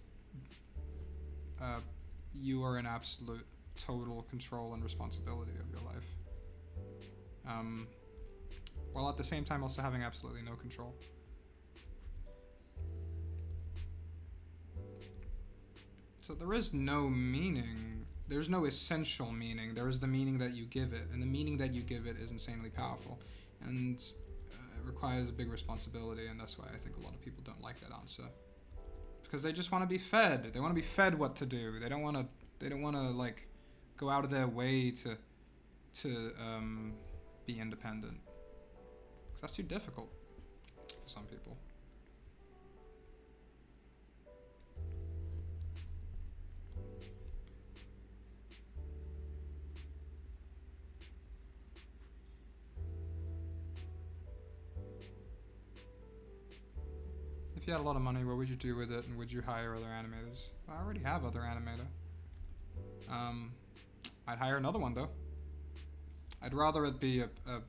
you are in absolute total control and responsibility of your life. While at the same time also having absolutely no control. So there is no meaning, there's no essential meaning, there is the meaning that you give it, and the meaning that you give it is insanely powerful. And it requires a big responsibility, and that's why I think a lot of people don't like that answer. Because they just want to be fed. They want to be fed what to do. They don't want to like go out of their way to be independent. Because that's too difficult for some people. If you had a lot of money, what would you do with it, and would you hire other animators? Well, I already have other animator. I'd hire another one though. I'd rather it be a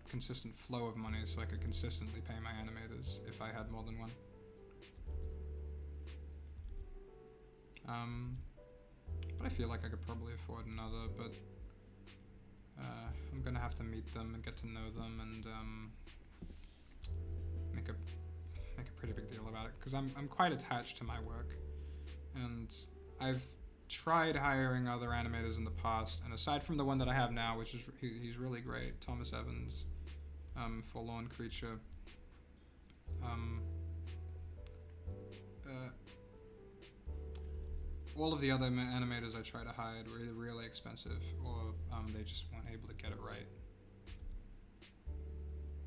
consistent flow of money so I could consistently pay my animators if I had more than one. But I feel like I could probably afford another, but I'm gonna have to meet them and get to know them and make a pretty big deal about it, because I'm quite attached to my work, and I've tried hiring other animators in the past, and aside from the one that I have now, which is he's really great, Thomas Evans, Forlorn Creature, all of the other animators I try to hire were either really expensive or they just weren't able to get it right,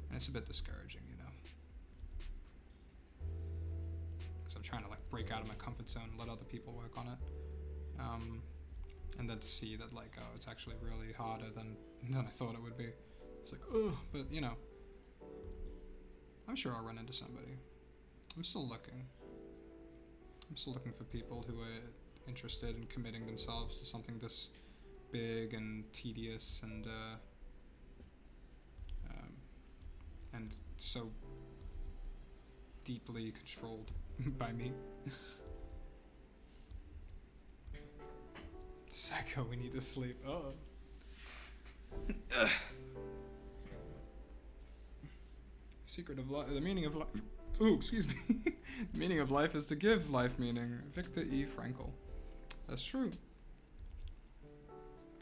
and it's a bit discouraging, you know. I'm trying to like break out of my comfort zone and let other people work on it, and then to see that like, oh, it's actually really harder than I thought it would be. It's like, oh, but you know, I'm sure I'll run into somebody. I'm still looking for people who are interested in committing themselves to something this big and tedious and so deeply controlled by me. Psycho, we need to sleep. Oh. Secret of life. The meaning of life. Ooh, excuse me. The meaning of life is to give life meaning. Viktor E. Frankl. That's true.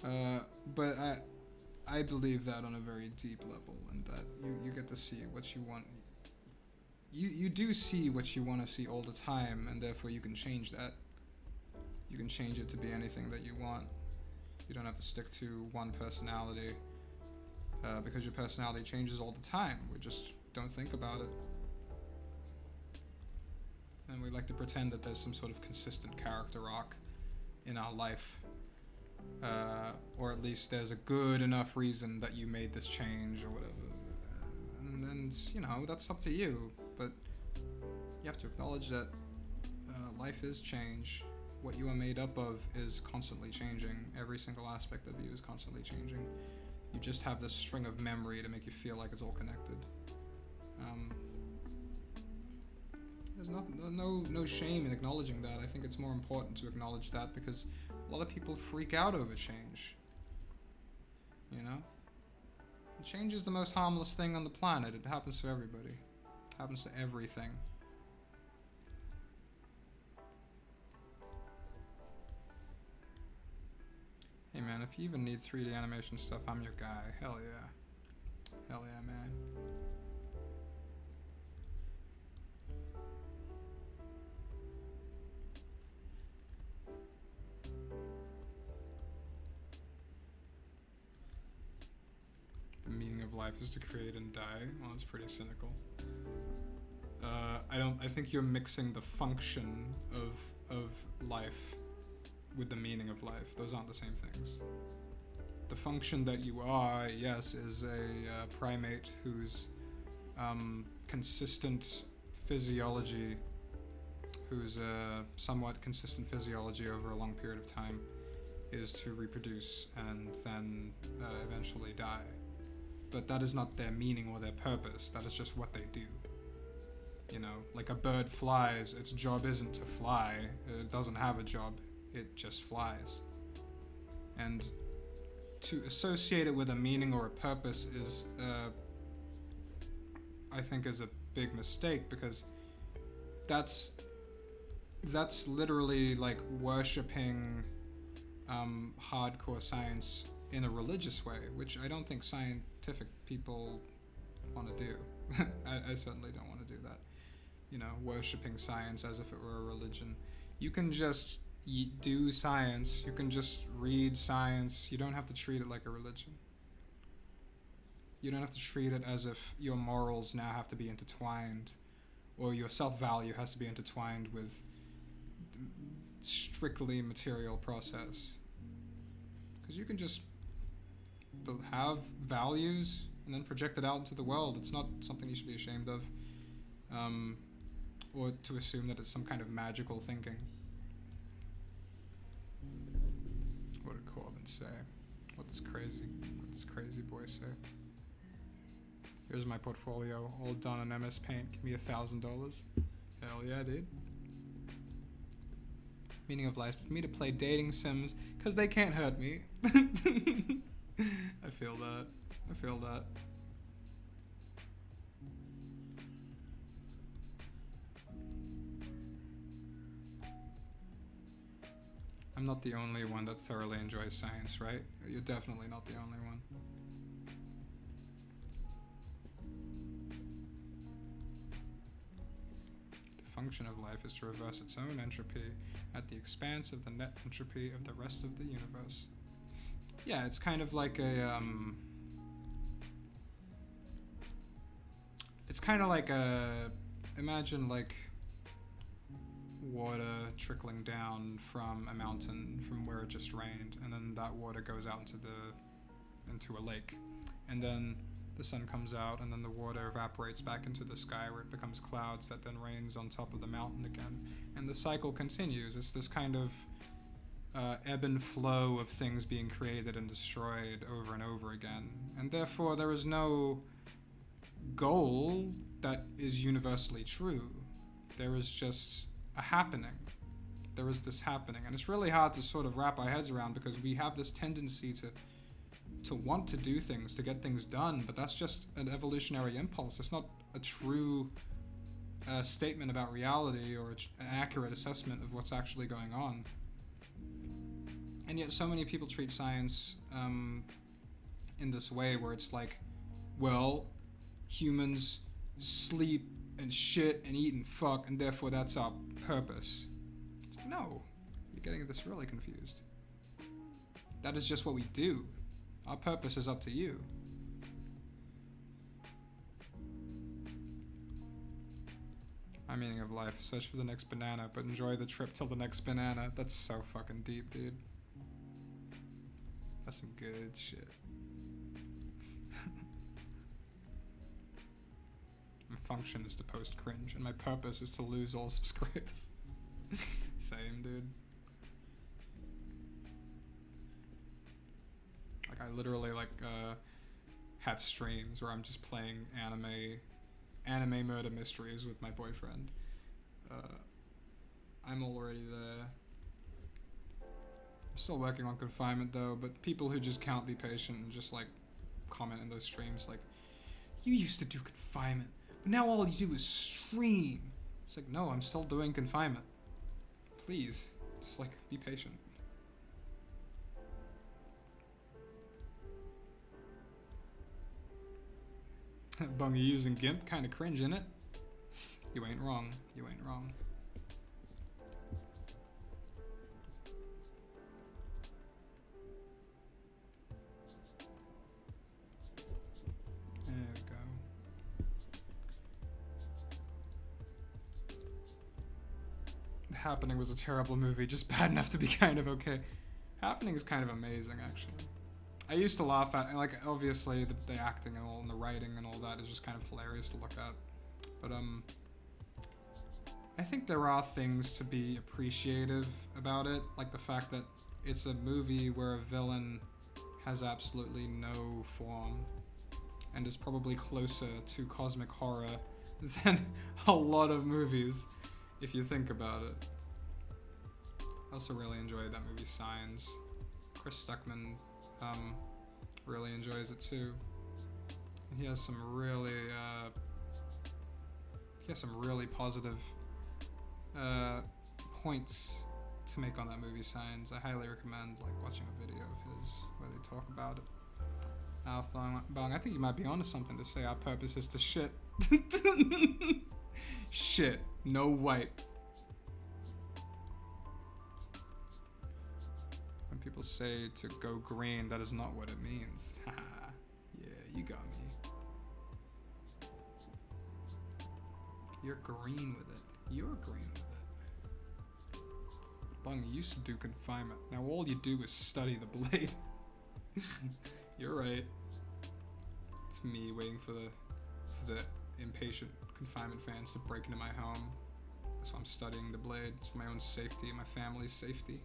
But I believe that on a very deep level, and that you get to see what you want. You do see what you want to see all the time, and therefore you can change that. You can change it to be anything that you want. You don't have to stick to one personality, because your personality changes all the time. We just don't think about it. And we like to pretend that there's some sort of consistent character arc in our life. Or at least there's a good enough reason that you made this change or whatever. And you know, that's up to you. But you have to acknowledge that life is change. What you are made up of is constantly changing. Every single aspect of you is constantly changing. You just have this string of memory to make you feel like it's all connected. There's no shame in acknowledging that. I think it's more important to acknowledge that, because a lot of people freak out over change. you know? Change is the most harmless thing on the planet. It happens to everybody. It happens to everything. Hey man, if you even need 3D animation stuff, I'm your guy. Hell yeah. Hell yeah, man. The meaning of life is to create and die. Well, that's pretty cynical. I think you're mixing the function of life with the meaning of life. Those aren't the same things. The function that you are, yes, is a primate whose consistent physiology, whose somewhat consistent physiology over a long period of time is to reproduce and then eventually die. But that is not their meaning or their purpose. That is just what they do. You know, like a bird flies, its job isn't to fly. It doesn't have a job. It just flies. And to associate it with a meaning or a purpose is, I think, is a big mistake, because that's literally like worshipping hardcore science in a religious way, which I don't think scientific people want to do. I certainly don't want to do that. You know, worshipping science as if it were a religion. You can just do science, you can just read science, you don't have to treat it like a religion. You don't have to treat it as if your morals now have to be intertwined, or your self-value has to be intertwined with strictly material process. Because you can just have values and then project it out into the world. It's not something you should be ashamed of, or to assume that it's some kind of magical thinking. What did Corbin say? What does crazy boy say? Here's my portfolio, all done on MS Paint. Give me $1,000. Hell yeah, dude. Meaning of life for me to play dating sims, because they can't hurt me. I feel that. I feel that. I'm not the only one that thoroughly enjoys science, right? You're definitely not the only one. The function of life is to reverse its own entropy at the expense of the net entropy of the rest of the universe. Yeah, it's kind of like a, it's kind of like a, imagine like water trickling down from a mountain from where it just rained, and then that water goes out into a lake, and then the sun comes out, and then the water evaporates back into the sky where it becomes clouds that then rains on top of the mountain again, and the cycle continues. It's this kind of ebb and flow of things being created and destroyed over and over again, and therefore there is no goal that is universally true. There is just a happening. There is this happening, and it's really hard to sort of wrap our heads around, because we have this tendency to want to do things, to get things done, but that's just an evolutionary impulse. It's not a true statement about reality or an accurate assessment of what's actually going on. And yet so many people treat science in this way where it's like, well, humans sleep and shit and eat and fuck, and therefore that's our purpose. No, you're getting this really confused. That is just what we do. Our purpose is up to you. My meaning of life, search for the next banana, but enjoy the trip till the next banana. That's so fucking deep, dude. That's some good shit. My function is to post cringe, and my purpose is to lose all subscribers. Same, dude. Like, I literally, like, have streams where I'm just playing anime murder mysteries with my boyfriend. I'm already there. I'm still working on confinement though, but people who just can't be patient and just like comment in those streams like, you used to do confinement, but now all you do is stream. It's like, no, I'm still doing confinement. Please, just like, be patient. Bung, you using GIMP? Kinda cringe, innit? You ain't wrong. You ain't wrong. There we go. The Happening was a terrible movie, just bad enough to be kind of okay. Happening is kind of amazing, actually. I used to laugh at, like, obviously the acting and all, and the writing and all that is just kind of hilarious to look at. But I think there are things to be appreciative about it, like the fact that it's a movie where a villain has absolutely no form and is probably closer to cosmic horror than a lot of movies, if you think about it. I also really enjoyed that movie, Signs. Chris Stuckman really enjoys it too. And he has some really positive points to make on that movie, Signs. I highly recommend like watching a video of his where they talk about it. Bong, I think you might be onto something to say our purpose is to shit. Shit, no wipe. When people say to go green, that is not what it means. Haha, yeah, you got me. You're green with it. You're green with it. Bung, you used to do confinement. Now all you do is study the blade. You're right. It's me waiting for the impatient confinement fans to break into my home. So I'm studying the blade. It's for my own safety and my family's safety.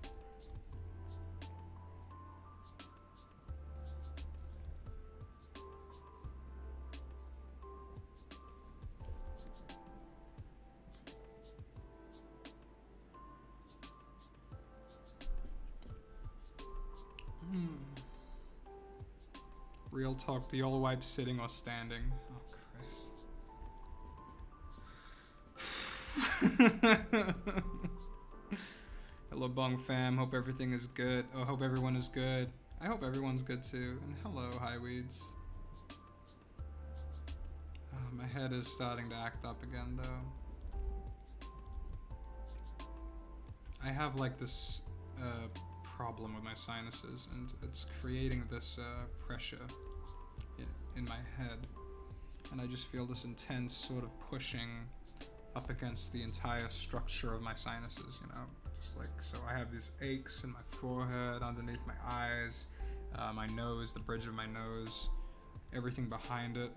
Real talk, do y'all wipe sitting or standing? Oh, Christ. Hello, Bong fam. Hope everything is good. Oh, hope everyone is good. I hope everyone's good too. And hello, Highweeds. Oh, my head is starting to act up again, though. I have like this problem with my sinuses, and it's creating this pressure in my head, and I just feel this intense sort of pushing up against the entire structure of my sinuses, you know, just like, so I have these aches in my forehead, underneath my eyes, my nose, the bridge of my nose, everything behind it.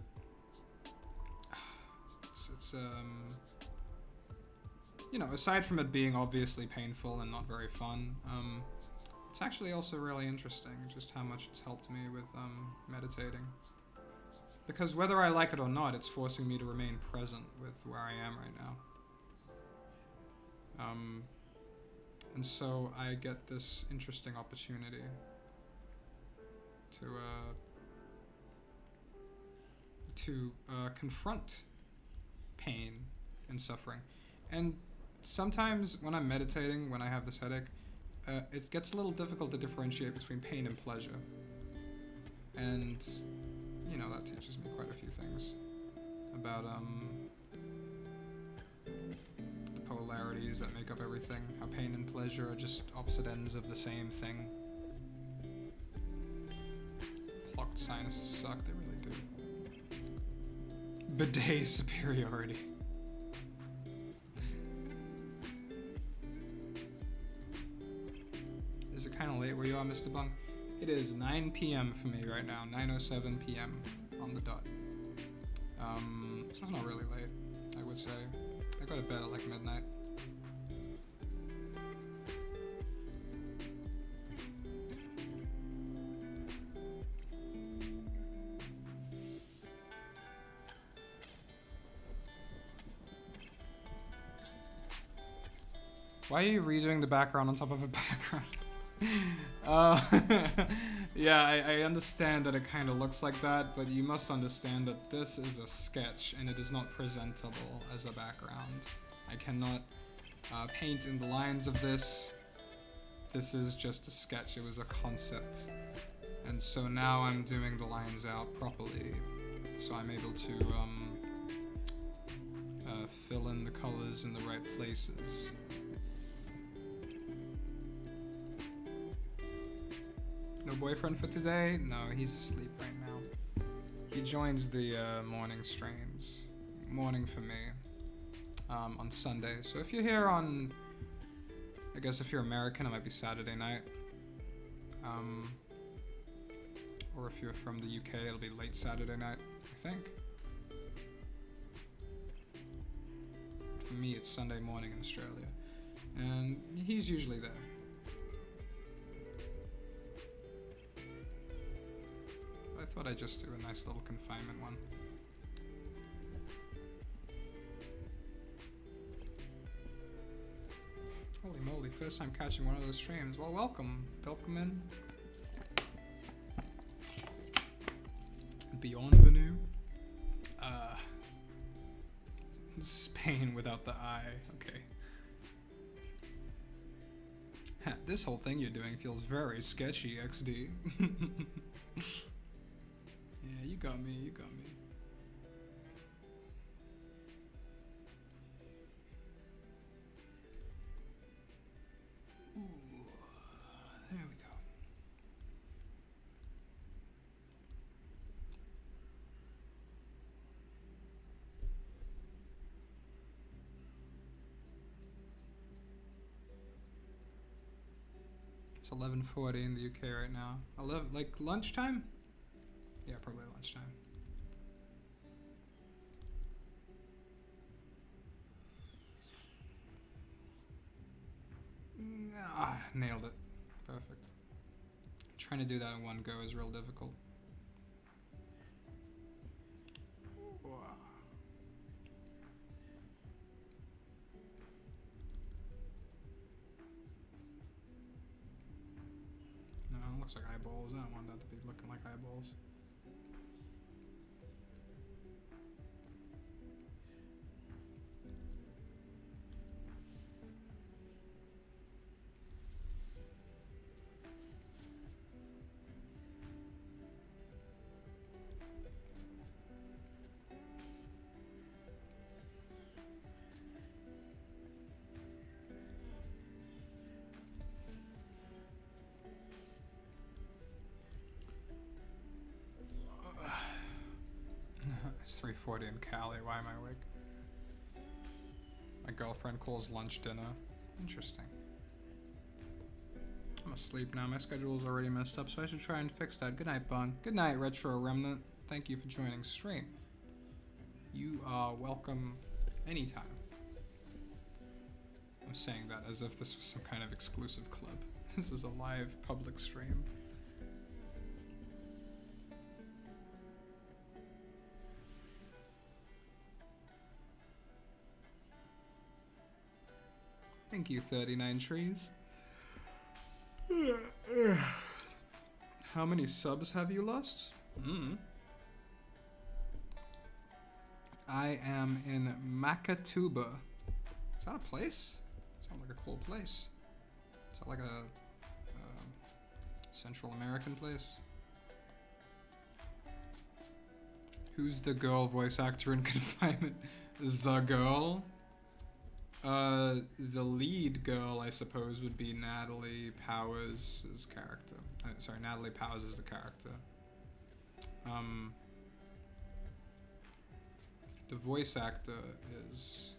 It's you know, aside from it being obviously painful and not very fun, it's actually also really interesting just how much it's helped me with meditating. Because whether I like it or not, it's forcing me to remain present with where I am right now. And so I get this interesting opportunity to confront pain and suffering. And sometimes when I'm meditating, when I have this headache, it gets a little difficult to differentiate between pain and pleasure. And, you know, that teaches me quite a few things about the polarities that make up everything, how pain and pleasure are just opposite ends of the same thing. Clogged sinuses suck, they really do. Bidet superiority. Is it kind of late where you are, Mr. Bung? It is 9 p.m. for me right now, 9:07 p.m. on the dot. So it's not really late, I would say. I go to bed at like midnight. Why are you redoing the background on top of a background? uh, yeah, I understand that it kind of looks like that, but you must understand that this is a sketch and it is not presentable as a background. I cannot paint in the lines of this. This is just a sketch, it was a concept. And so now I'm doing the lines out properly, so I'm able to fill in the colors in the right places. No boyfriend for today? No, he's asleep right now. He joins the morning streams. Morning for me. On Sunday. So if you're here on, I guess if you're American, it might be Saturday night. Or if you're from the UK, it'll be late Saturday night, I think. For me, it's Sunday morning in Australia. And he's usually there. I thought I'd just do a nice little confinement one. Holy moly, first time catching one of those streams. Well, welcome. Welcome in. Bienvenue. Spain without the I. Okay. This whole thing you're doing feels very sketchy, XD. Yeah, you got me, you got me. Ooh, there we go. It's 11:40 in the UK right now. 11, like lunchtime? Yeah, probably lunchtime. Ah, nailed it. Perfect. Trying to do that in one go is real difficult. No, it looks like eyeballs. I don't want that to be looking like eyeballs. It's 3:40 in Cali. Why am I awake? My girlfriend calls lunch dinner. Interesting. I'm asleep now. My schedule's already messed up, so I should try and fix that. Good night, Bung. Good night, Retro Remnant. Thank you for joining stream. You are welcome anytime. I'm saying that as if this was some kind of exclusive club. This is a live public stream. Thank you, 39 trees. How many subs have you lost? I am in Makatuba. Is that a place? Sounds like a cool place. Is that like a Central American place? Who's the girl voice actor in confinement? The girl? The lead girl, I suppose, would be Natalie Powers' character. Sorry, Natalie Powers is the character. The voice actor is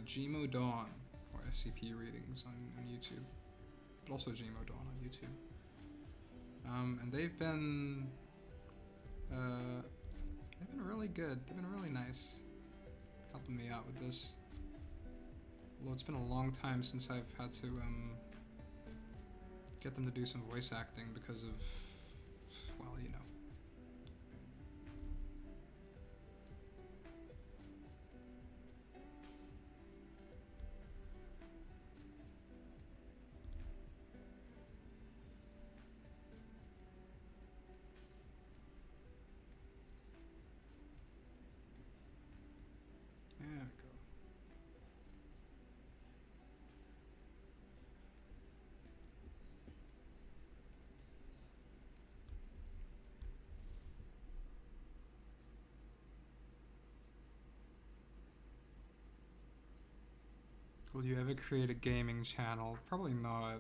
Gmo Dawn for SCP readings on YouTube, but also Gmo Dawn on YouTube. And they've been really good. They've been really nice, helping me out with this. Although it's been a long time since I've had to get them to do some voice acting because of, well, you know. Will you ever create a gaming channel? Probably not.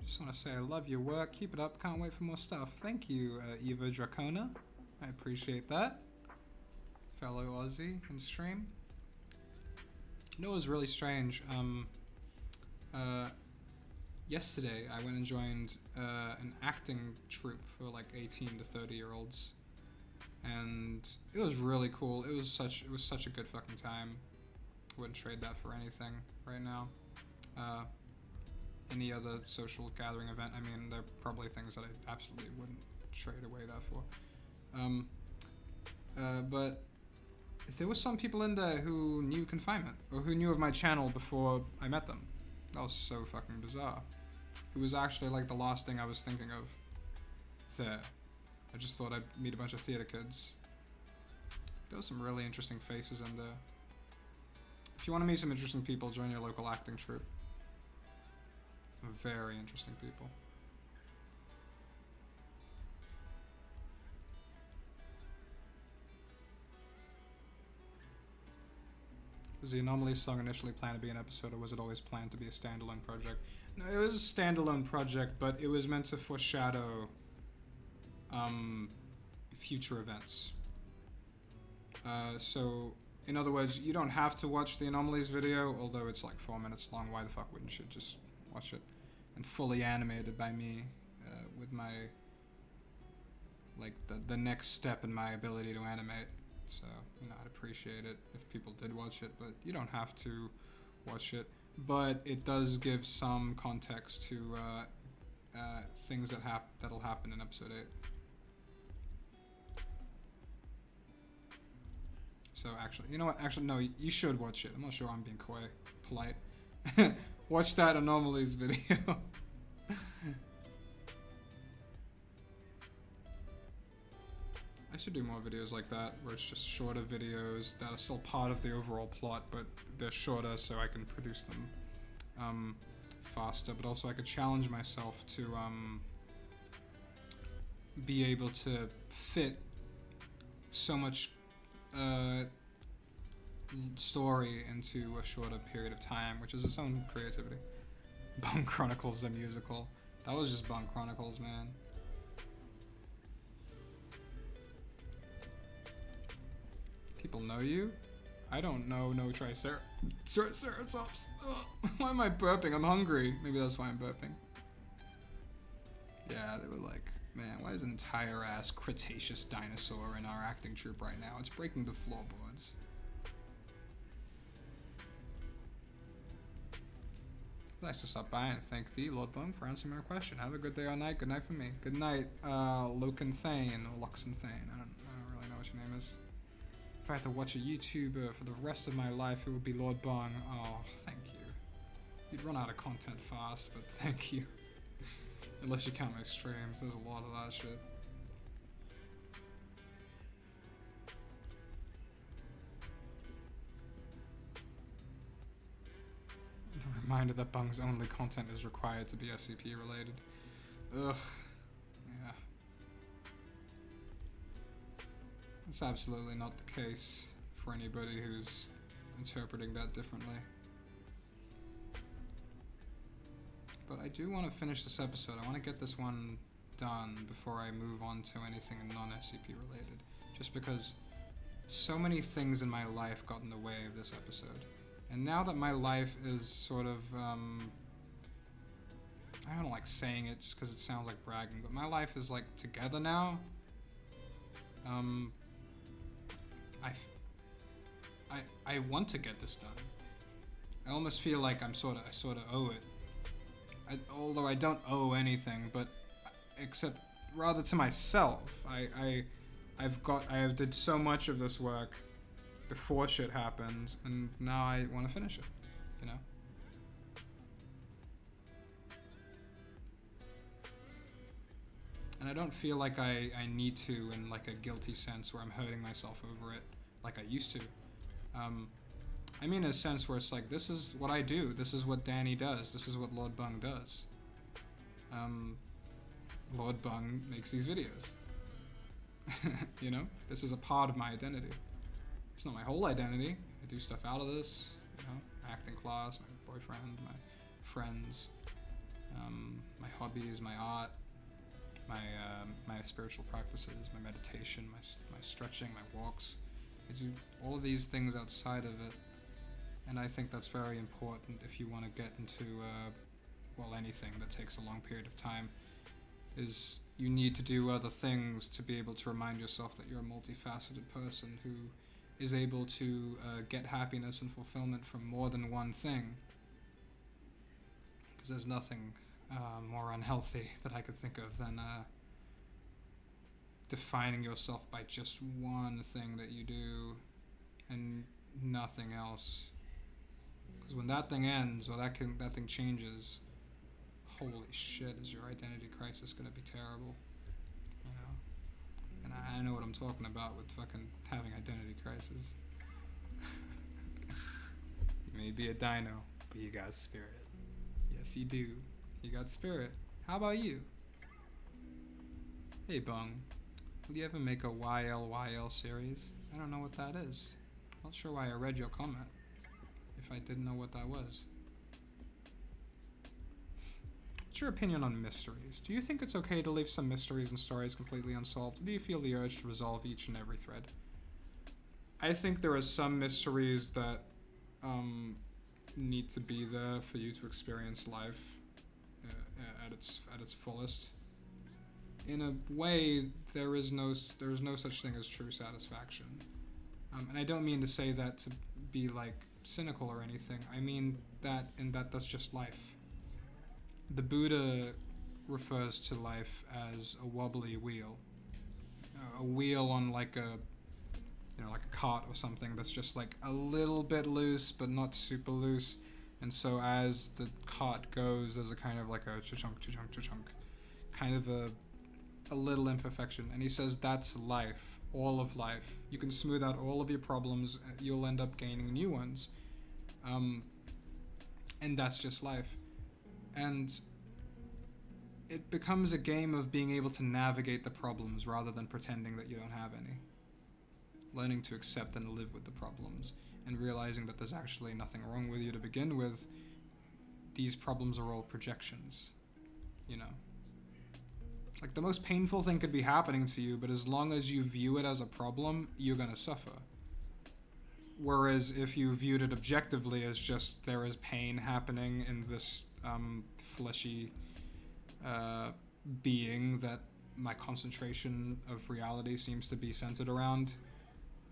Just want to say I love your work. Keep it up. Can't wait for more stuff. Thank you, Eva Dracona. I appreciate that. Fellow Aussie in stream. You know, it was really strange. Yesterday I went and joined an acting troupe for like 18 to 30-year-olds, and it was really cool. It was such a good fucking time. Wouldn't trade that for anything right now. Any other social gathering event. I mean, there are probably things that I absolutely wouldn't trade away that for. But if there was some people in there who knew confinement, or who knew of my channel before I met them. That was so fucking bizarre. It was actually like the last thing I was thinking of there. I just thought I'd meet a bunch of theater kids. There were some really interesting faces in there. If you want to meet some interesting people, join your local acting troupe. Very interesting people. Was the Anomalies song initially planned to be an episode, or was it always planned to be a standalone project? No, it was a standalone project, but it was meant to foreshadow future events. So, in other words, you don't have to watch the Anomalies video, although it's like 4 minutes long. Why the fuck wouldn't you just watch it? And fully animated by me, with my, like, the next step in my ability to animate. So, you know, I'd appreciate it if people did watch it, but you don't have to watch it. But it does give some context to things that'll happen in episode 8. So actually, you know what? Actually, no, you should watch it. I'm not sure I'm being polite. Watch that Anomalies video. I should do more videos like that, where it's just shorter videos that are still part of the overall plot, but they're shorter so I can produce them faster, but also I could challenge myself to be able to fit so much story into a shorter period of time, which is its own creativity. Bone Chronicles the musical. That was just Bone Chronicles, man. People know you? I don't know no Triceratops. Why am I burping? I'm hungry. Maybe that's why I'm burping. Yeah, they were like, man, why is an entire ass Cretaceous dinosaur in our acting troupe right now? It's breaking the floorboards. Nice to stop by and thank thee, Lord Bone, for answering my question. Have a good day or night. Good night for me. Good night, Lokenthane, or Luxenthane. I don't really know what your name is. If I had to watch a YouTuber for the rest of my life, it would be Lord Bong. Oh, thank you. You'd run out of content fast, but thank you. Unless you count my streams, there's a lot of that shit. A reminder that Bung's only content is required to be SCP related. Ugh. Yeah. It's absolutely not the case for anybody who's interpreting that differently. But I do want to finish this episode. I want to get this one done before I move on to anything non-SCP related. Just because so many things in my life got in the way of this episode. And now that my life is sort of, I don't like saying it just because it sounds like bragging, but my life is like together now. I want to get this done. I almost feel like I sort of owe it. Although I don't owe anything, but except rather to myself. I did so much of this work before shit happened, and now I want to finish it, you know? And I don't feel like I need to in like a guilty sense where I'm hurting myself over it like I used to. I mean in a sense where it's like, this is what I do, this is what Danny does, this is what Lord Bung does. Lord Bung makes these videos. You know? This is a part of my identity. It's not my whole identity. I do stuff out of this, you know, acting class, my boyfriend, my friends, my hobbies, my art, my spiritual practices, my meditation, my stretching, my walks. I do all of these things outside of it, and I think that's very important if you want to get into, well, anything that takes a long period of time, is you need to do other things to be able to remind yourself that you're a multifaceted person who is able to get happiness and fulfillment from more than one thing. Because there's nothing more unhealthy that I could think of than defining yourself by just one thing that you do and nothing else. Because when that thing ends or that thing changes, holy shit, is your identity crisis gonna be terrible, you know? And I know what I'm talking about with fucking having identity crisis. You may be a dino, but you got spirit. Yes, you do. You got spirit. How about you? Hey, Bung. Will you ever make a YLYL series? I don't know what that is. Not sure why I read your comment if I didn't know what that was. What's your opinion on mysteries? Do you think it's okay to leave some mysteries and stories completely unsolved? Or do you feel the urge to resolve each and every thread? I think there are some mysteries that need to be there for you to experience life at its fullest. In a way, there is no such thing as true satisfaction. And I don't mean to say that to be like cynical or anything. I mean that that's just life. The Buddha refers to life as a wobbly wheel. A wheel on like a cart or something that's just like a little bit loose but not super loose. And so as the cart goes, there's a kind of like a cha-chunk, cha-chunk, cha-chunk, kind of a little imperfection. And he says that's life, all of life. You can smooth out all of your problems, you'll end up gaining new ones. And that's just life. And it becomes a game of being able to navigate the problems rather than pretending that you don't have any. Learning to accept and live with the problems and realizing that there's actually nothing wrong with you to begin with. These problems are all projections, you know. Like, the most painful thing could be happening to you, but as long as you view it as a problem, you're gonna suffer. Whereas if you viewed it objectively as just there is pain happening in this fleshy being that my concentration of reality seems to be centered around,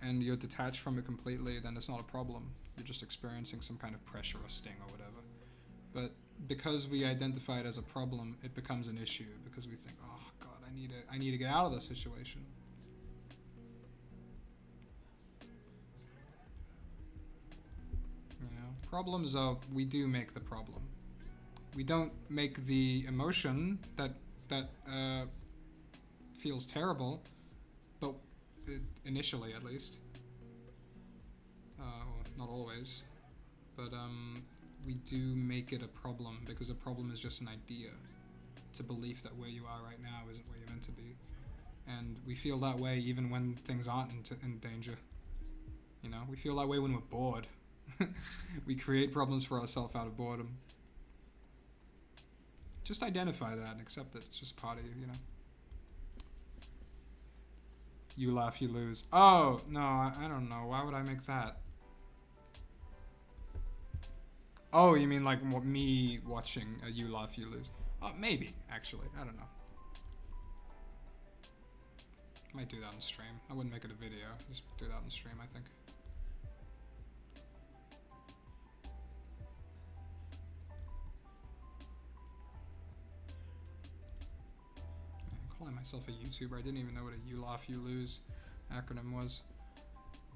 and you're detached from it completely, then it's not a problem. You're just experiencing some kind of pressure or sting or whatever. But because we identify it as a problem, it becomes an issue because we think, oh God, I need to get out of this situation. You know, problems are, we do make the problem. We don't make the emotion that feels terrible, but initially at least. Not always, but we do make it a problem because a problem is just an idea. It's a belief that where you are right now isn't where you're meant to be. And we feel that way even when things aren't in danger. You know, we feel that way when we're bored. We create problems for ourselves out of boredom. Just identify that and accept it. It's just part of you, you know. You laugh, you lose. Oh, no, I don't know. Why would I make that? Oh, you mean like me watching You Laugh, You Lose? Maybe, actually. I don't know. Might do that on stream. I wouldn't make it a video. Just do that on stream, I think. I'm calling myself a YouTuber. I didn't even know what a You Laugh, You Lose acronym was.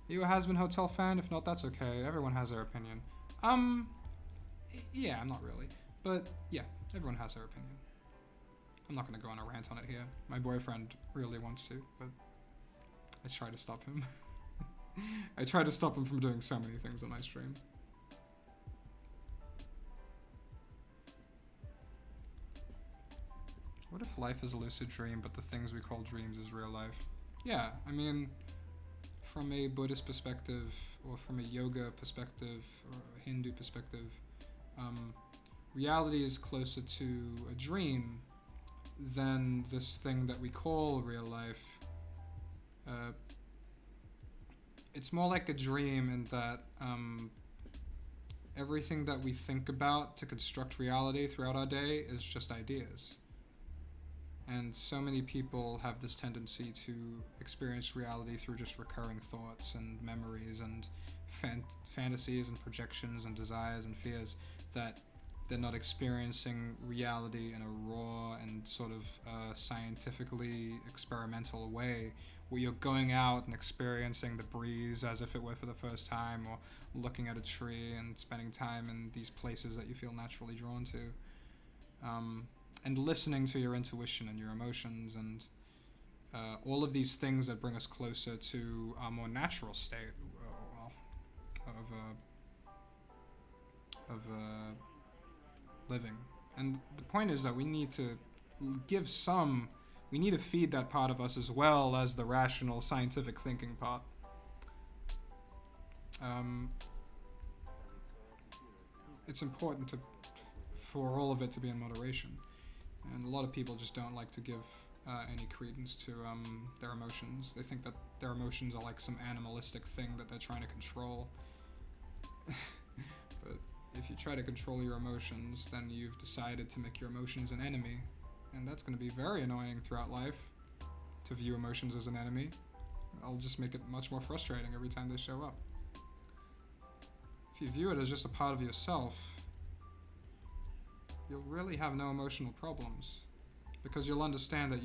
Are you a Has Been Hotel fan? If not, that's okay. Everyone has their opinion. Yeah, I'm not really. But, yeah, everyone has their opinion. I'm not going to go on a rant on it here. My boyfriend really wants to, but I try to stop him. I try to stop him from doing so many things on my stream. What if life is a lucid dream, but the things we call dreams is real life? Yeah, I mean, from a Buddhist perspective, or from a yoga perspective, or a Hindu perspective, reality is closer to a dream than this thing that we call real life. It's more like a dream in that everything that we think about to construct reality throughout our day is just ideas. And so many people have this tendency to experience reality through just recurring thoughts and memories and fantasies and projections and desires and fears, that they're not experiencing reality in a raw and sort of scientifically experimental way, where you're going out and experiencing the breeze as if it were for the first time, or looking at a tree and spending time in these places that you feel naturally drawn to, and listening to your intuition and your emotions, and all of these things that bring us closer to a more natural state of living. And the point is that we need to feed that part of us as well as the rational, scientific thinking part. It's important for all of it to be in moderation. And a lot of people just don't like to give any credence to their emotions. They think that their emotions are like some animalistic thing that they're trying to control. But if you try to control your emotions, then you've decided to make your emotions an enemy. And that's going to be very annoying throughout life, to view emotions as an enemy. I'll just make it much more frustrating every time they show up. If you view it as just a part of yourself, you'll really have no emotional problems, because you'll understand that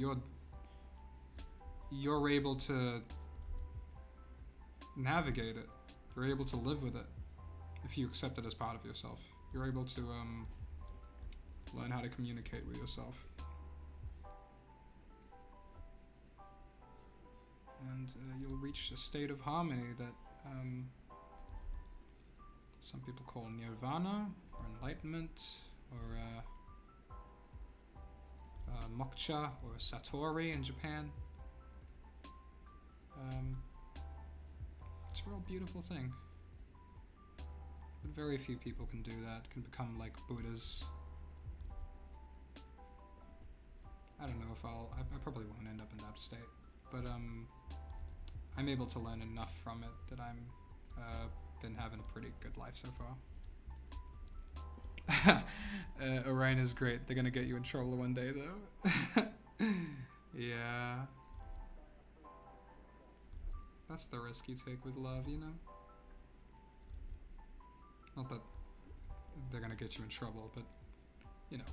you're able to navigate it. You're able to live with it if you accept it as part of yourself. You're able to learn how to communicate with yourself. And you'll reach a state of harmony that some people call nirvana, or enlightenment, or moksha, or satori in Japan. It's a real beautiful thing. But very few people can do that, can become like Buddhas. I don't know if I probably won't end up in that state, but I'm able to learn enough from it that I'm been having a pretty good life so far. Orion is great. They're gonna get you in trouble one day though. Yeah. That's the risk you take with love, you know? Not that they're gonna get you in trouble, but, you know,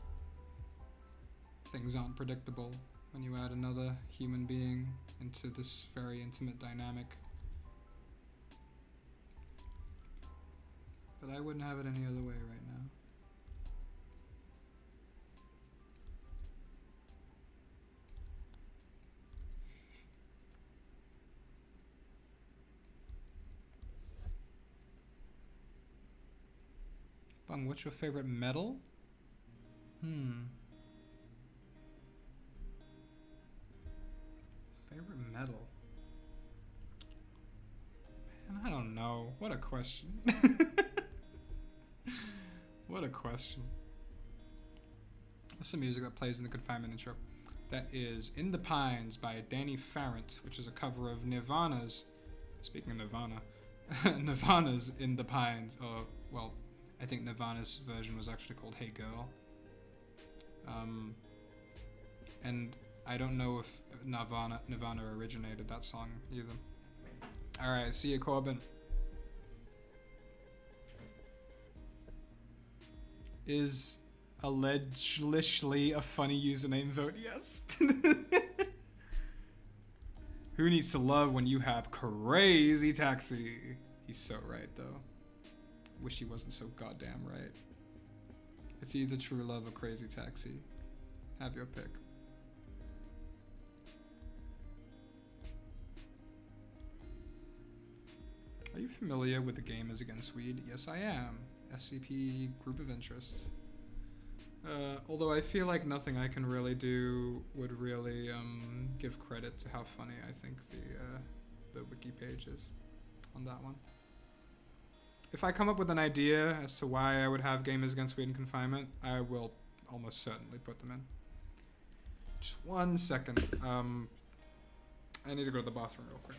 things aren't predictable when you add another human being into this very intimate dynamic. But I wouldn't have it any other way right now. Bung, what's your favorite metal? Favorite metal? Man, I don't know. What a question. What a question. That's the music that plays in the confinement intro. That is In the Pines by Danny Farrant, which is a cover of Nirvana's, speaking of Nirvana, Nirvana's In the Pines. Well, I think Nirvana's version was actually called Hey Girl. And I don't know if Nirvana originated that song either. Alright, see you, Corbin. Is allegedly a funny username? Vote yes. Who needs to love when you have Crazy Taxi? He's so right, though. Wish he wasn't so goddamn right. It's either true love or Crazy Taxi. Have your pick. Are you familiar with the Gamers Against Weed? Yes, I am. SCP group of interest. Although I feel like nothing I can really do would really give credit to how funny I think the wiki pages on that one. If I come up with an idea as to why I would have Gamers Against Weed in confinement, I will almost certainly put them in. Just 1 second. I need to go to the bathroom real quick.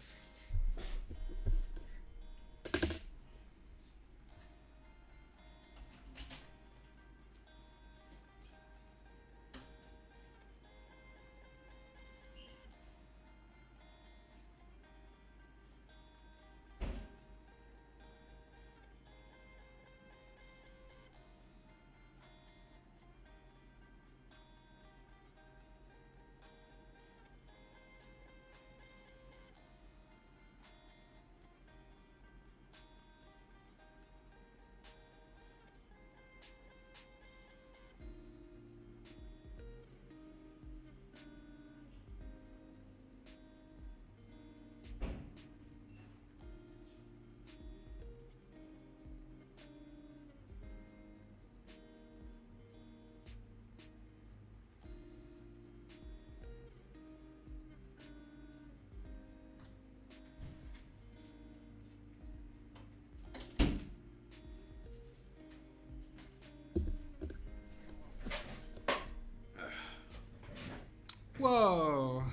Whoa!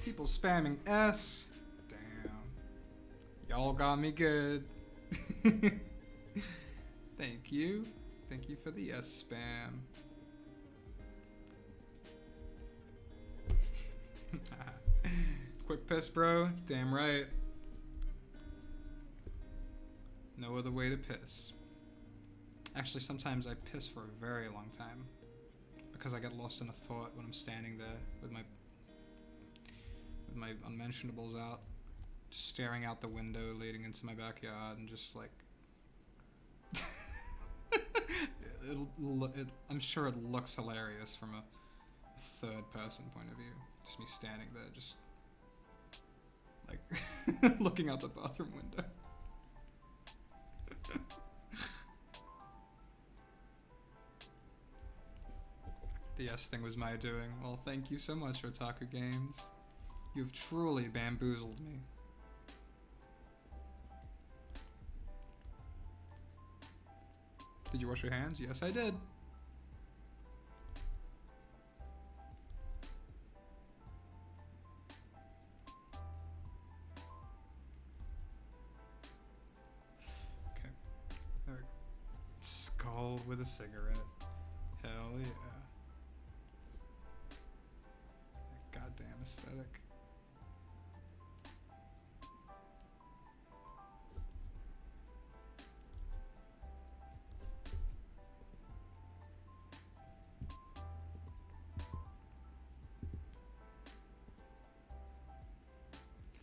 People spamming S. Damn. Y'all got me good. Thank you. Thank you for the S spam. Quick piss, bro. Damn right. No other way to piss. Actually, sometimes I piss for a very long time. Because I get lost in a thought when I'm standing there with my unmentionables out, just staring out the window leading into my backyard, and just like, I'm sure it looks hilarious from a third-person point of view. Just me standing there, just like looking out the bathroom window. The yes thing was my doing. Well, thank you so much, Otaku Games. You've truly bamboozled me. Did you wash your hands? Yes, I did. Okay. There we go. Skull with a cigarette. Hell yeah. Goddamn aesthetic.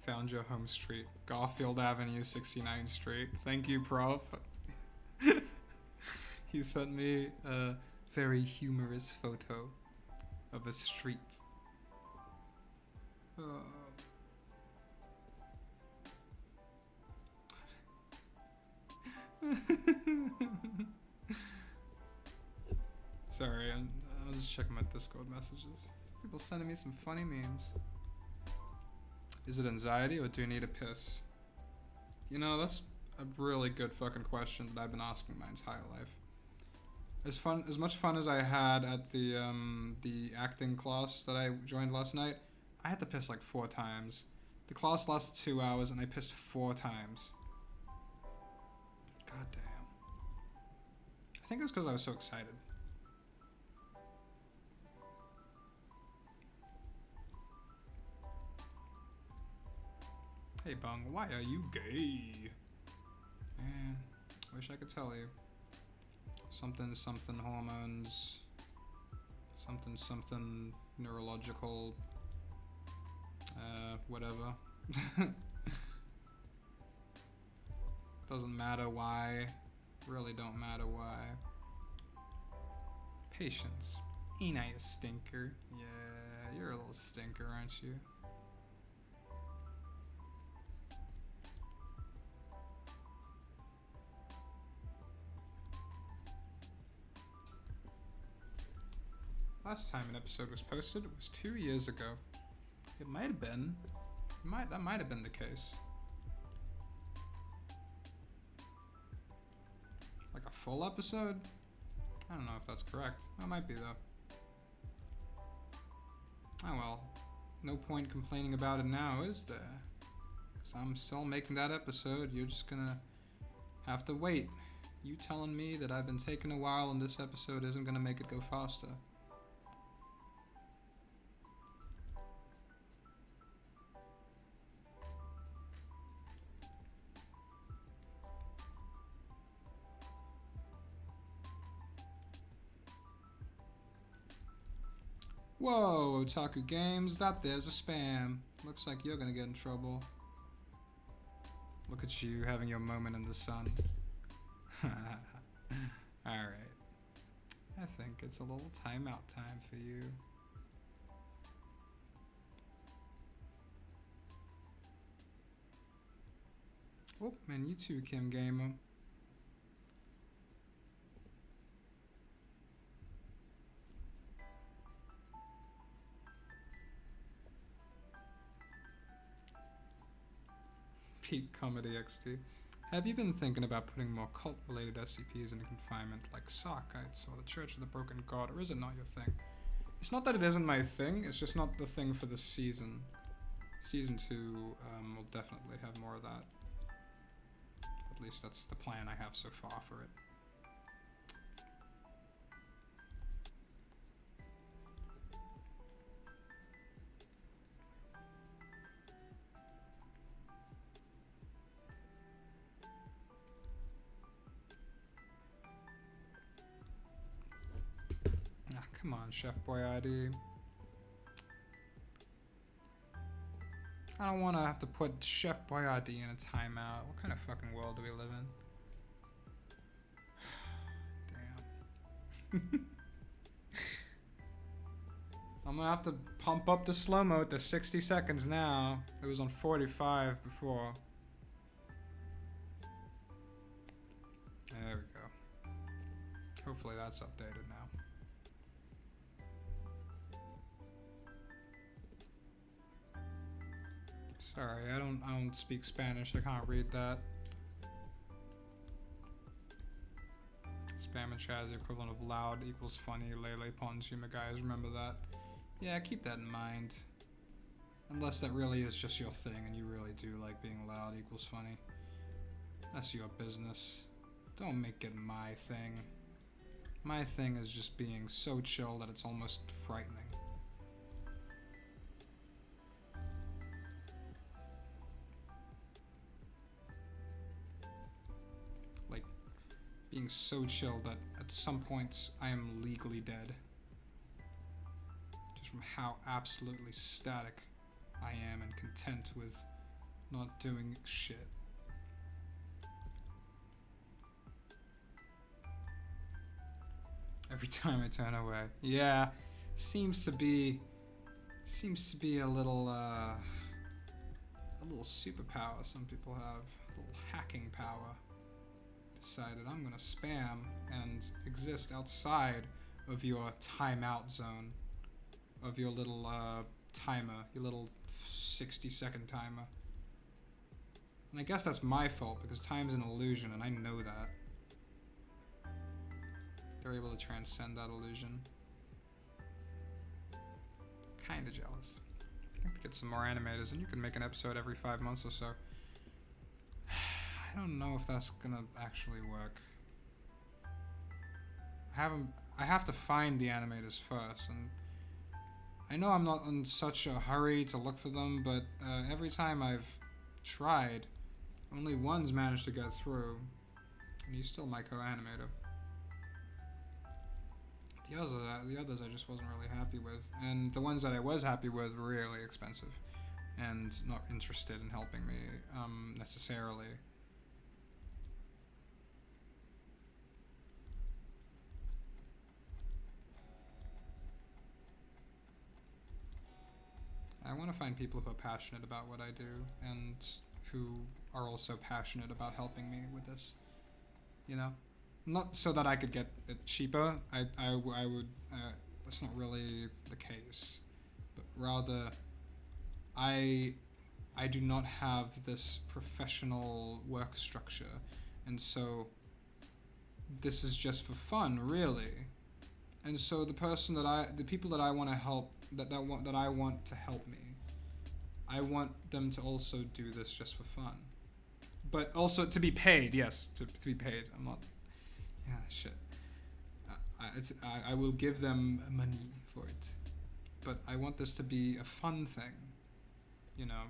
Found your home street. Garfield Avenue, 69th Street. Thank you, Prof. He sent me a very humorous photo of a street. Sorry, I was just checking my Discord messages. People sending me some funny memes. Is it anxiety or do you need a piss? You know, that's a really good fucking question that I've been asking my entire life. As much fun as I had at the acting class that I joined last night, I had to piss like 4 times. The class lasted 2 hours and I pissed 4 times. God damn. I think it was because I was so excited. Hey Bung, why are you gay? Man, wish I could tell you. Something hormones. Something neurological. Whatever. Doesn't matter why. Really don't matter why. Patience. Ain't I a stinker? Yeah, you're a little stinker, aren't you? Last time an episode was posted, it was 2 years ago. It might have been That might have been the case. Like a full episode? I don't know if that's correct. That might be though. Oh well. No point complaining about it now, is there? Because I'm still making that episode. You're just gonna have to wait. You telling me that I've been taking a while and this episode isn't gonna make it go faster. Whoa, Otaku Games, that there's a spam. Looks like you're gonna get in trouble. Look at you having your moment in the sun. Alright. I think it's a little timeout time for you. Oh, and you too, Kim Gamer. Peak Comedy XD. Have you been thinking about putting more cult-related SCPs into confinement, like Sarkites or the Church of the Broken God, or is it not your thing? It's not that it isn't my thing, it's just not the thing for this season. Season 2 will definitely have more of that. At least that's the plan I have so far for it. Come on, Chef Boyardee. I don't want to have to put Chef Boyardee in a timeout. What kind of fucking world do we live in? Damn. I'm gonna have to pump up the slow-mo to 60 seconds now. It was on 45 before. There we go. Hopefully that's updated now. Sorry, I don't speak Spanish. I can't read that. Spam and chat is the equivalent of loud equals funny. Lele Pons, you guys remember that? Yeah, keep that in mind. Unless that really is just your thing and you really do like being loud equals funny. That's your business. Don't make it my thing. My thing is just being so chill that it's almost frightening. Being so chill that at some points I am legally dead. Just from how absolutely static I am and content with not doing shit. Every time I turn away. Yeah, seems to be a little superpower some people have. A little hacking power. Decided I'm gonna spam and exist outside of your timeout zone, of your little timer, your little 60-second timer. And I guess that's my fault because time's an illusion and I know that. They're able to transcend that illusion. Kinda jealous. I have to get some more animators and you can make an episode every 5 months or so. I don't know if that's gonna actually work. I have to find the animators first, and I know I'm not in such a hurry to look for them, but every time I've tried, only one's managed to get through, and he's still my co-animator. The others I just wasn't really happy with, and the ones that I was happy with were really expensive, and not interested in helping me necessarily. I want to find people who are passionate about what I do and who are also passionate about helping me with this. You know? Not so that I could get it cheaper. I would, that's not really the case. But rather, I I do not have this professional work structure, and so this is just for fun, really. And so the people that I want to help, that I want to help me, I want them to also do this just for fun, but also to be paid. Yes, to be paid. I'm not. Yeah, shit. I will give them money for it, but I want this to be a fun thing, you know.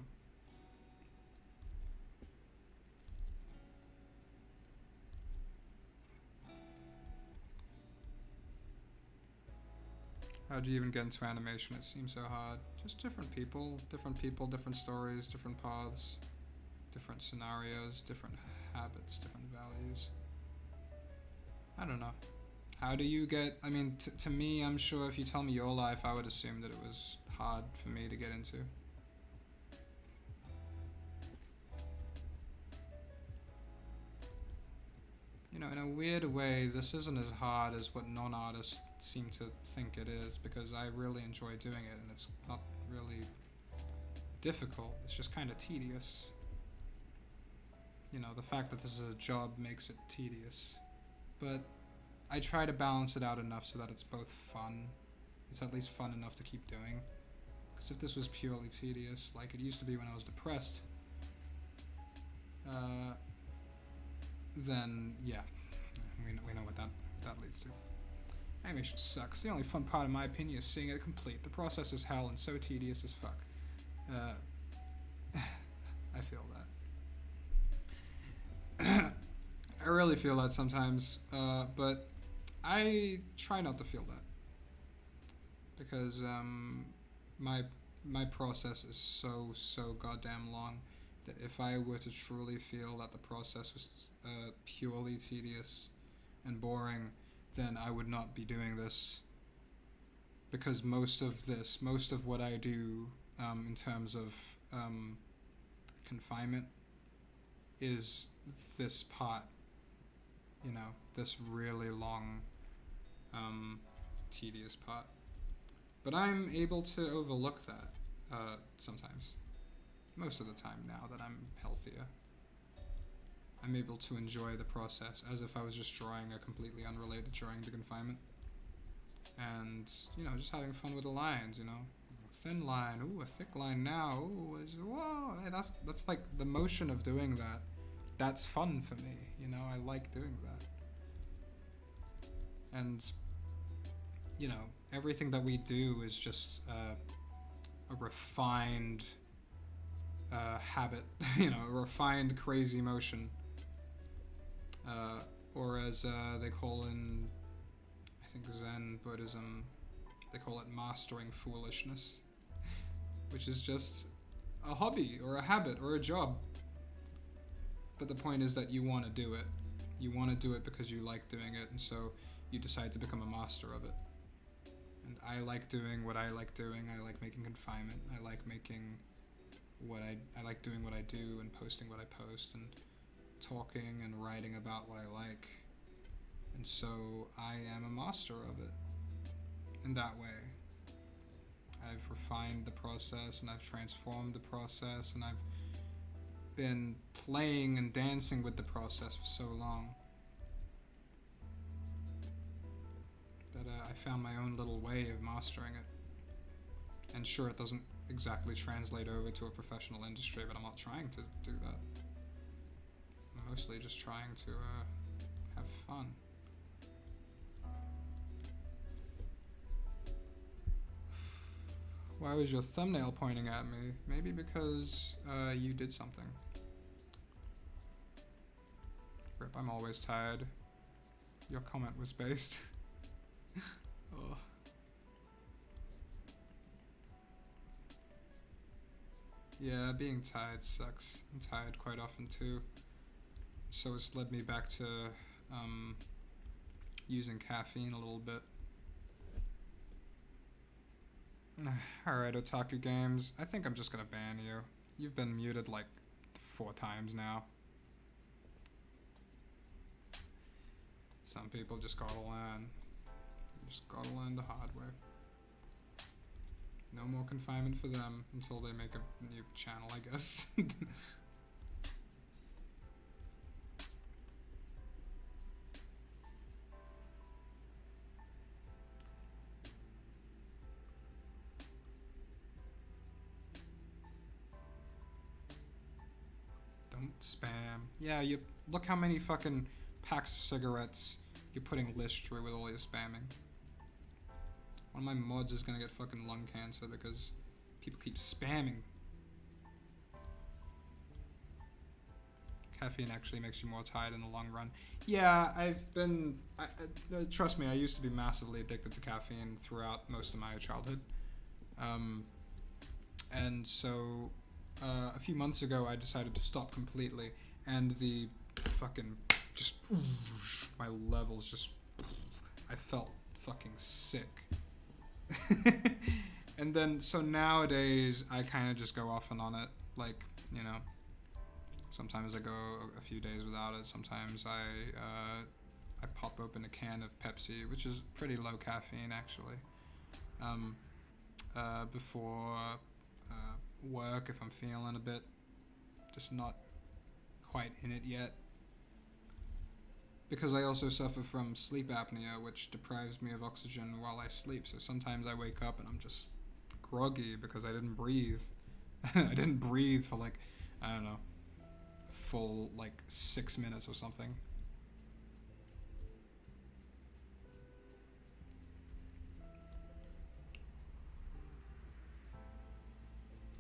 How do you even get into animation? It seems so hard. Just different people, different stories, different paths, different scenarios, different habits, different values. I don't know. How do you get, I mean, to me, I'm sure if you tell me your life, I would assume that it was hard for me to get into. You know, in a weird way, this isn't as hard as what non-artists seem to think it is, because I really enjoy doing it, and it's not really difficult. It's just kind of tedious. You know, the fact that this is a job makes it tedious. But I try to balance it out enough so that it's both fun. It's at least fun enough to keep doing. Because if this was purely tedious, like it used to be when I was depressed, then yeah, we know what that leads to. Animation sucks. The only fun part, in my opinion, is seeing it complete. The process is hell and so tedious as fuck. I feel that. I really feel that sometimes, but I try not to feel that, because my process is so goddamn long that if I were to truly feel that the process was purely tedious and boring, then I would not be doing this, because most of what I do in terms of confinement is this part, you know, this really long tedious part. But I'm able to overlook that sometimes. Most of the time now that I'm healthier. I'm able to enjoy the process as if I was just drawing a completely unrelated drawing to confinement. And, you know, just having fun with the lines, you know. Thin line, ooh, a thick line now, ooh, whoa, hey, that's like the motion of doing that. That's fun for me, you know, I like doing that. And, you know, everything that we do is just a refined habit, you know, a refined crazy motion. Or as they call in, I think, Zen Buddhism, they call it mastering foolishness, which is just a hobby or a habit or a job. But the point is that you want to do it. You want to do it because you like doing it, and so you decide to become a master of it. And I like doing what I like doing. I like making confinement. I like making I like doing what I do and posting what I post and talking and writing about what I like. And so I am a master of it in that way. I've refined the process and I've transformed the process, and I've been playing and dancing with the process for so long that I found my own little way of mastering it. And sure, it doesn't exactly translate over to a professional industry, but I'm not trying to do that. I'm mostly just trying to have fun. Why was your thumbnail pointing at me? Maybe because you did something. Rip, I'm always tired. Your comment was based. Oh. Yeah, being tired sucks. I'm tired quite often too. So it's led me back to using caffeine a little bit. Alright, Otaku Games. I think I'm just gonna ban you. You've been muted like 4 times now. Some people just gotta learn. You just gotta learn the hard way. No more confinement for them until they make a new channel, I guess. Don't spam. Yeah, you look how many fucking packs of cigarettes you're putting list through with all your spamming. One of my mods is gonna get fucking lung cancer because people keep spamming. Caffeine actually makes you more tired in the long run. Yeah, I've been... trust me, I used to be massively addicted to caffeine throughout most of my childhood. And so a few months ago I decided to stop completely, and the fucking just... my levels just... I felt fucking sick. And then, so nowadays I kind of just go off and on it, like, you know, sometimes I go a few days without it. Sometimes I pop open a can of Pepsi, which is pretty low caffeine actually, before work if I'm feeling a bit just not quite in it yet. Because I also suffer from sleep apnea, which deprives me of oxygen while I sleep. So sometimes I wake up and I'm just groggy because I didn't breathe. I didn't breathe for like, I don't know, full like 6 minutes or something.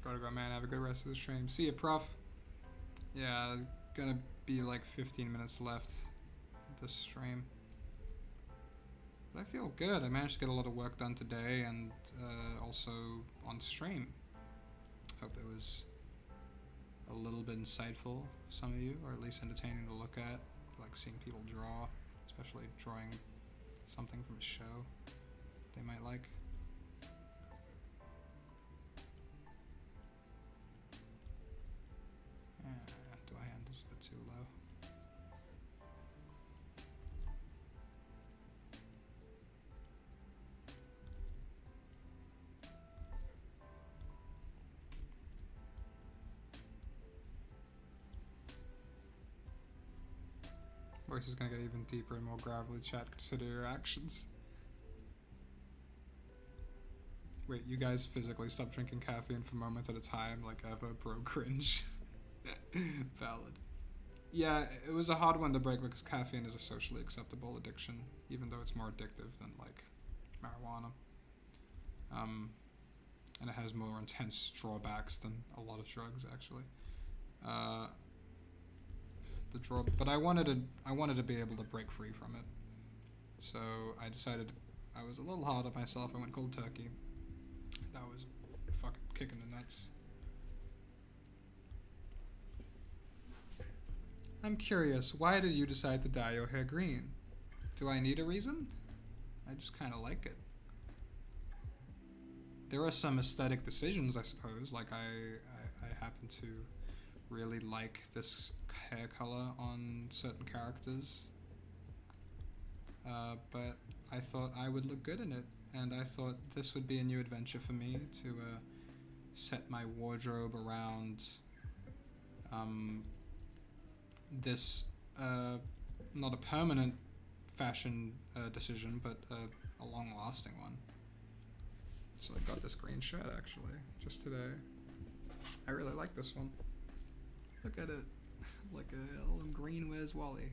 Gotta go, man. Have a good rest of the stream. See ya, prof. Yeah, gonna be like 15 minutes left of this stream. But I feel good. I managed to get a lot of work done today and also on stream. Hope it was a little bit insightful for some of you, or at least entertaining to look at. Like seeing people draw, especially drawing something from a show they might like. Do I hand this a bit too low? Voice is gonna get even deeper and more gravelly. Chat, consider your actions. Wait, you guys physically stop drinking caffeine for moments at a time, like ever, bro, cringe. Valid. Yeah, it was a hard one to break because caffeine is a socially acceptable addiction, even though it's more addictive than like marijuana. And it has more intense drawbacks than a lot of drugs, actually. But I wanted to be able to break free from it. So I decided I was a little hard on myself. I went cold turkey. That was fucking kicking the nuts. I'm curious, why did you decide to dye your hair green? Do I need a reason? I just kind of like it. There are some aesthetic decisions, I suppose, like I happen to really like this hair color on certain characters. But I thought I would look good in it, and I thought this would be a new adventure for me to set my wardrobe around this, not a permanent fashion decision, but a long-lasting one. So I got this green shirt actually, just today. I really like this one. Look at it, like a little green Where's Wally.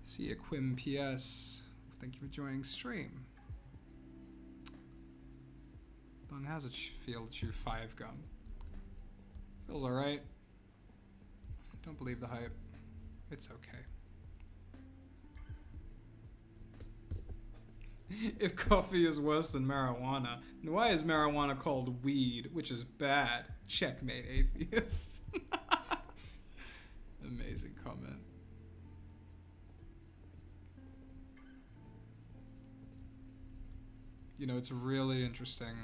See ya, Quim PS. Thank you for joining stream. Bung, how's it feel to chew 5 gum? Feels alright. Don't believe the hype. It's okay. If coffee is worse than marijuana, then why is marijuana called weed, which is bad? Checkmate, atheist. Amazing comment. You know, it's a really interesting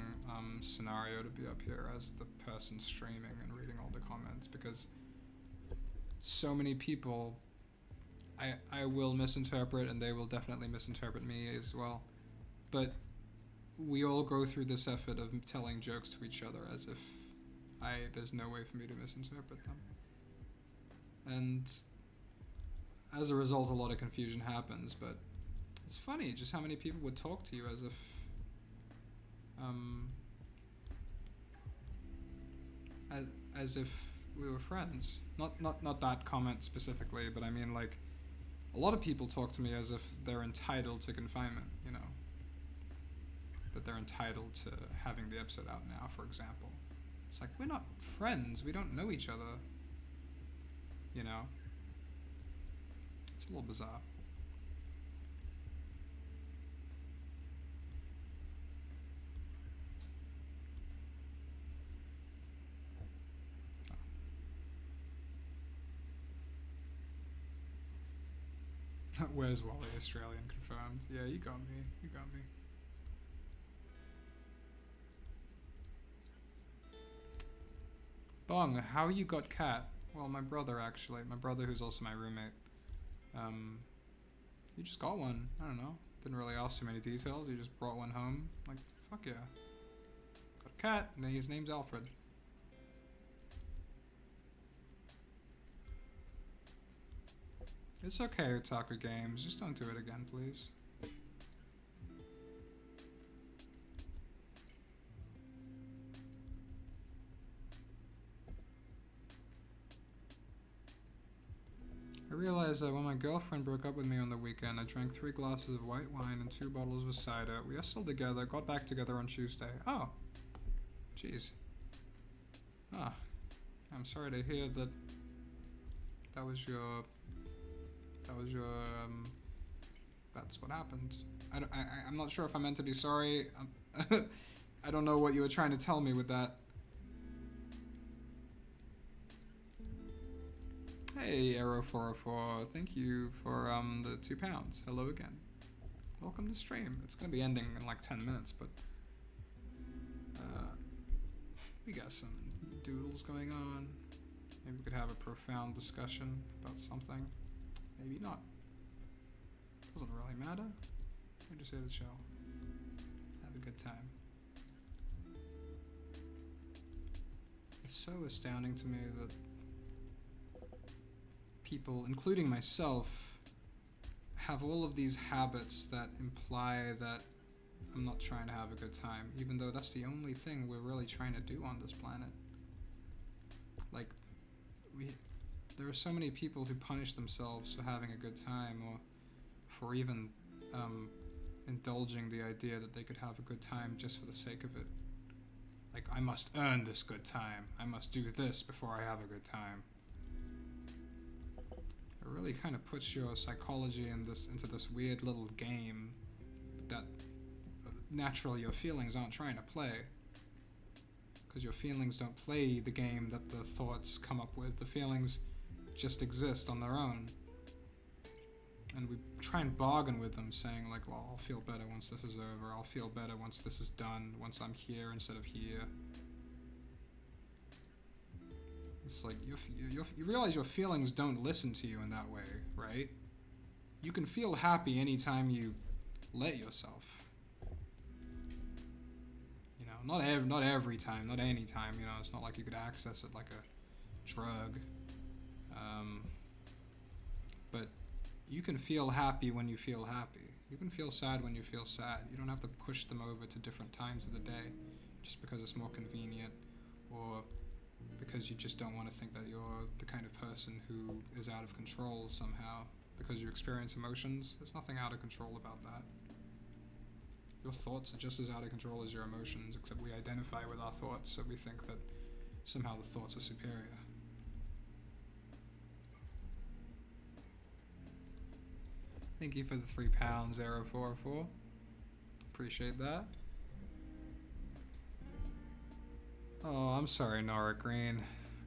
scenario to be up here as the person streaming and reading all the comments, because so many people I will misinterpret, and they will definitely misinterpret me as well. But we all go through this effort of telling jokes to each other as if there's no way for me to misinterpret them. And as a result, a lot of confusion happens, but it's funny just how many people would talk to you as if as if we were friends. Not that comment specifically, but I mean, like, a lot of people talk to me as if they're entitled to confinement, you know, that they're entitled to having the episode out now, for example. It's like, we're not friends, we don't know each other, you know. It's a little bizarre. Where's Wally Australian confirmed? Yeah, you got me. You got me. Bong, how you got cat? Well, my brother actually. My brother, who's also my roommate. He just got one. I don't know. Didn't really ask too many details. He just brought one home. Like, fuck yeah. Got a cat, and his name's Alfred. It's okay, Otaku Games. Just don't do it again, please. I realized that when my girlfriend broke up with me on the weekend, I drank 3 glasses of white wine and 2 bottles of cider. We are still together, got back together on Tuesday. Oh. Jeez. Ah. I'm sorry to hear that that was your that's what happened. I'm not sure if I meant to be sorry. I don't know what you were trying to tell me with that. Hey, Arrow404, thank you for the £2. Hello again. Welcome to stream. It's gonna be ending in like 10 minutes, but we got some doodles going on. Maybe we could have a profound discussion about something. Maybe not. Doesn't really matter. We're just here to chill. Have a good time. It's so astounding to me that people, including myself, have all of these habits that imply that I'm not trying to have a good time, even though that's the only thing we're really trying to do on this planet. Like, there are so many people who punish themselves for having a good time, or for even indulging the idea that they could have a good time just for the sake of it. Like, I must earn this good time. I must do this before I have a good time. It really kind of puts your psychology into this weird little game that naturally your feelings aren't trying to play. Because your feelings don't play the game that the thoughts come up with. The feelings just exist on their own. And we try and bargain with them, saying like, well, I'll feel better once this is over. I'll feel better once this is done, once I'm here instead of here. It's like, you realize your feelings don't listen to you in that way, right? You can feel happy anytime you let yourself. You know, not every time, not any time, you know, it's not like you could access it like a drug. But you can feel happy when you feel happy. You can feel sad when you feel sad. You don't have to push them over to different times of the day just because it's more convenient, or because you just don't want to think that you're the kind of person who is out of control somehow because you experience emotions. There's nothing out of control about that. Your thoughts are just as out of control as your emotions, except we identify with our thoughts, so we think that somehow the thoughts are superior. Thank you for the £3, Arrow404. Appreciate that. Oh, I'm sorry, Nora Green.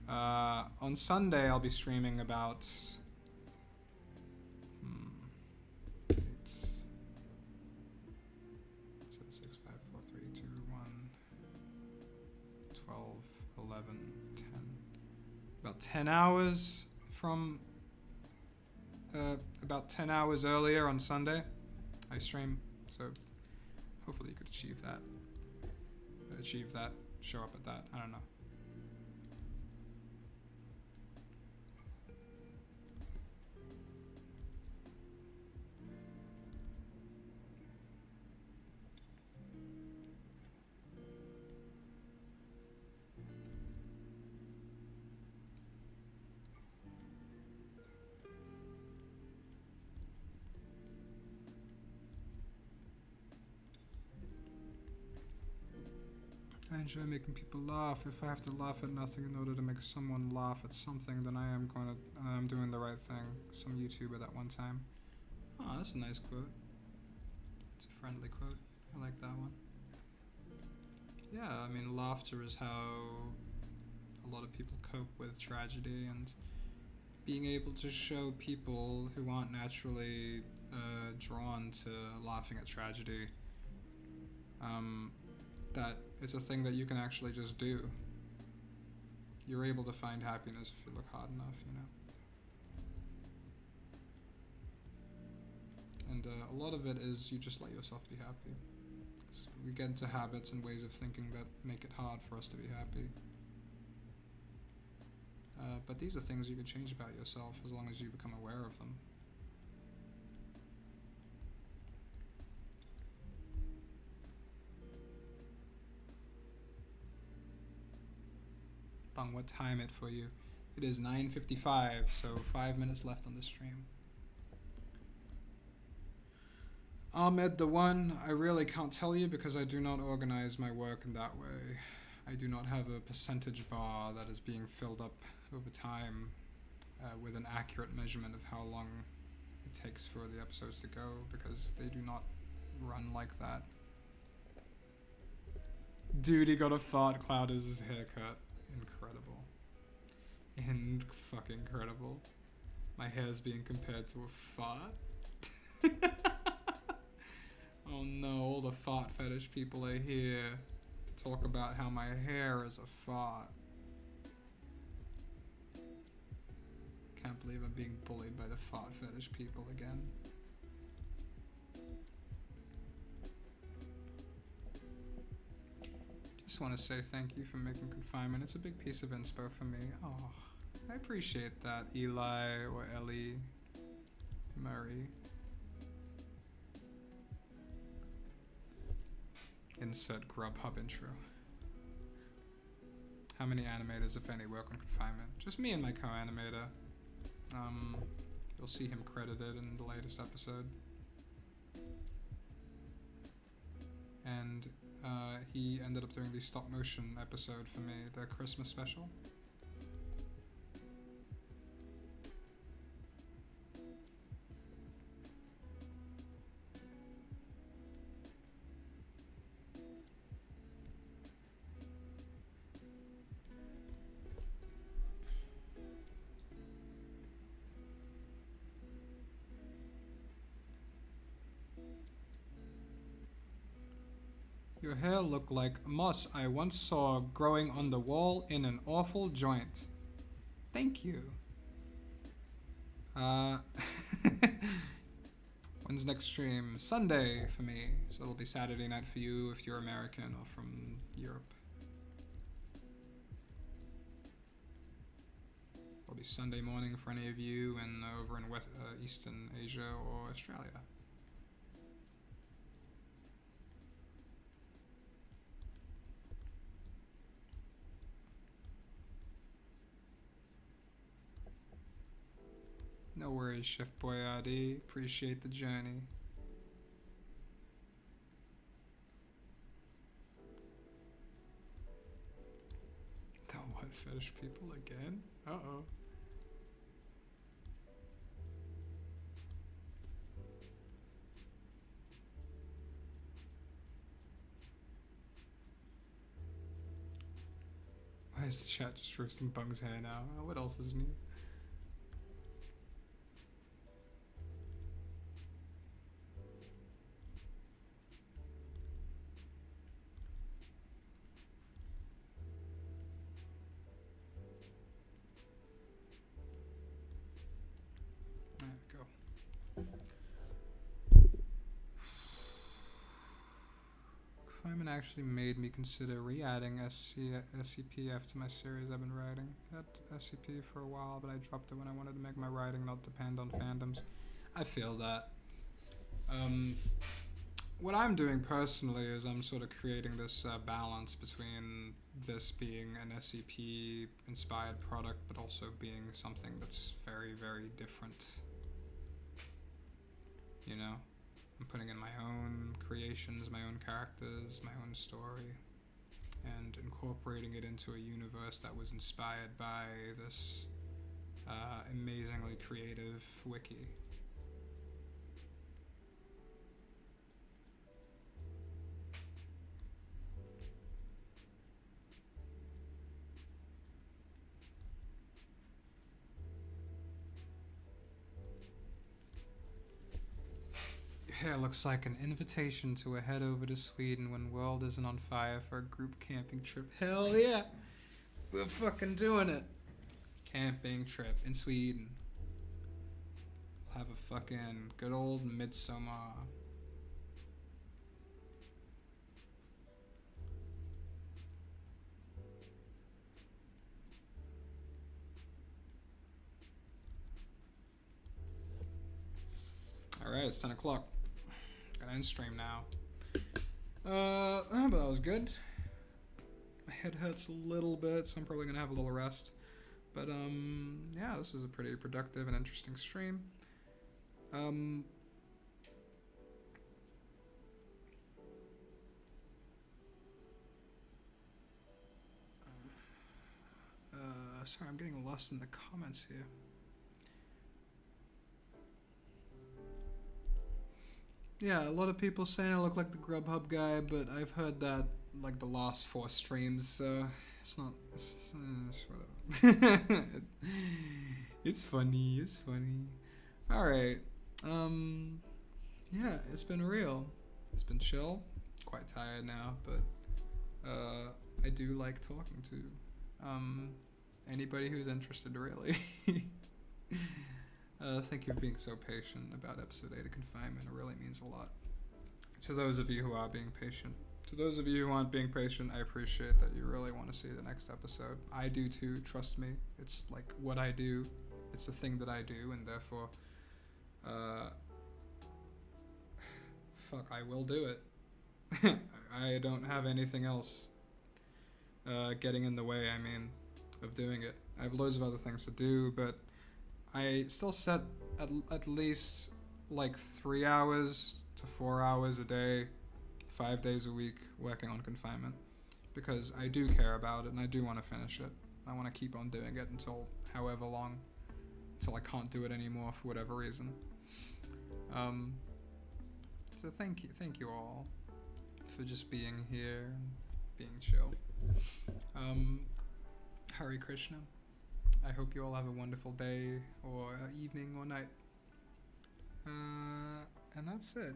On Sunday, I'll be streaming about... 6, 5, 4, 3, 2, 1, 12, 11, 10. About 10 hours from about 10 hours earlier on Sunday. I stream, so hopefully you could achieve that. Show up at that. I don't know. I enjoy making people laugh. If I have to laugh at nothing in order to make someone laugh at something, then I'm doing the right thing. Some YouTuber that one time. Oh, that's a nice quote. It's a friendly quote. I like that one. Yeah, I mean, laughter is how a lot of people cope with tragedy, and being able to show people who aren't naturally drawn to laughing at tragedy, that it's a thing that you can actually just do. You're able to find happiness if you look hard enough, you know? And a lot of it is you just let yourself be happy. So we get into habits and ways of thinking that make it hard for us to be happy. But these are things you can change about yourself as long as you become aware of them. Bang, what time it for you? It is 9:55, so 5 minutes left on the stream. Ahmed the One, I really can't tell you because I do not organize my work in that way. I do not have a percentage bar that is being filled up over time with an accurate measurement of how long it takes for the episodes to go, because they do not run like that. Dude, he got a fart cloud as his haircut. Incredible. Fucking incredible. My hair is being compared to a fart. Oh no, all the fart fetish people are here to talk about how my hair is a fart. Can't believe I'm being bullied by the fart fetish people again. Just want to say thank you for making confinement. It's a big piece of inspo for me. Oh, I appreciate that, Eli or Ellie Murray. Insert Grubhub intro. How many animators, if any, work on confinement? Just me and my co-animator. You'll see him credited in the latest episode. And he ended up doing the stop motion episode for me, the Christmas special. Your hair looked like moss I once saw growing on the wall in an awful joint. Thank you. When's next stream? Sunday for me. So it'll be Saturday night for you if you're American or from Europe. It'll be Sunday morning for any of you and over in Eastern Asia or Australia. No worries, Chef Boyardee. Appreciate the journey. The what fetish people again? Uh-oh. Why is the chat just roasting Bung's hair now? What else is new? There we go. confinement actually made me consider re-adding SCP to my series I've been writing. I had SCP for a while, but I dropped it when I wanted to make my writing not depend on fandoms. I feel that. What I'm doing personally is I'm sort of creating this balance between this being an SCP inspired product, but also being something that's very, very different. You know? I'm putting in my own creations, my own characters, my own story, and incorporating it into a universe that was inspired by this amazingly creative wiki. Yeah, looks like an invitation to a head over to Sweden when world isn't on fire for a group camping trip. Hell yeah! We're fucking doing it! Camping trip in Sweden. We'll have a fucking good old midsummer. Alright, it's 10 o'clock. Gotta end stream now. But that was good. My head hurts a little bit, so I'm probably gonna have a little rest. But yeah, this was a pretty productive and interesting stream. Sorry, I'm getting lost in the comments here. Yeah, a lot of people saying I look like the Grubhub guy, but I've heard that like the last 4 streams, so it's not. It's whatever. It's funny. It's funny. All right. Yeah, it's been real. It's been chill. Quite tired now, but I do like talking to anybody who's interested, really. Thank you for being so patient about episode 8 of Confinement. It really means a lot. To those of you who are being patient. To those of you who aren't being patient, I appreciate that you really want to see the next episode. I do too, trust me. It's like what I do. It's the thing that I do, and therefore, fuck, I will do it. I don't have anything else getting in the way, I mean, of doing it. I have loads of other things to do, but I still set at least like 3 hours to 4 hours a day, 5 days a week working on Confinement, because I do care about it and I do want to finish it. I want to keep on doing it until however long, until I can't do it anymore for whatever reason. So thank you all for just being here and being chill. Hare Krishna. I hope you all have a wonderful day or evening or night. And that's it.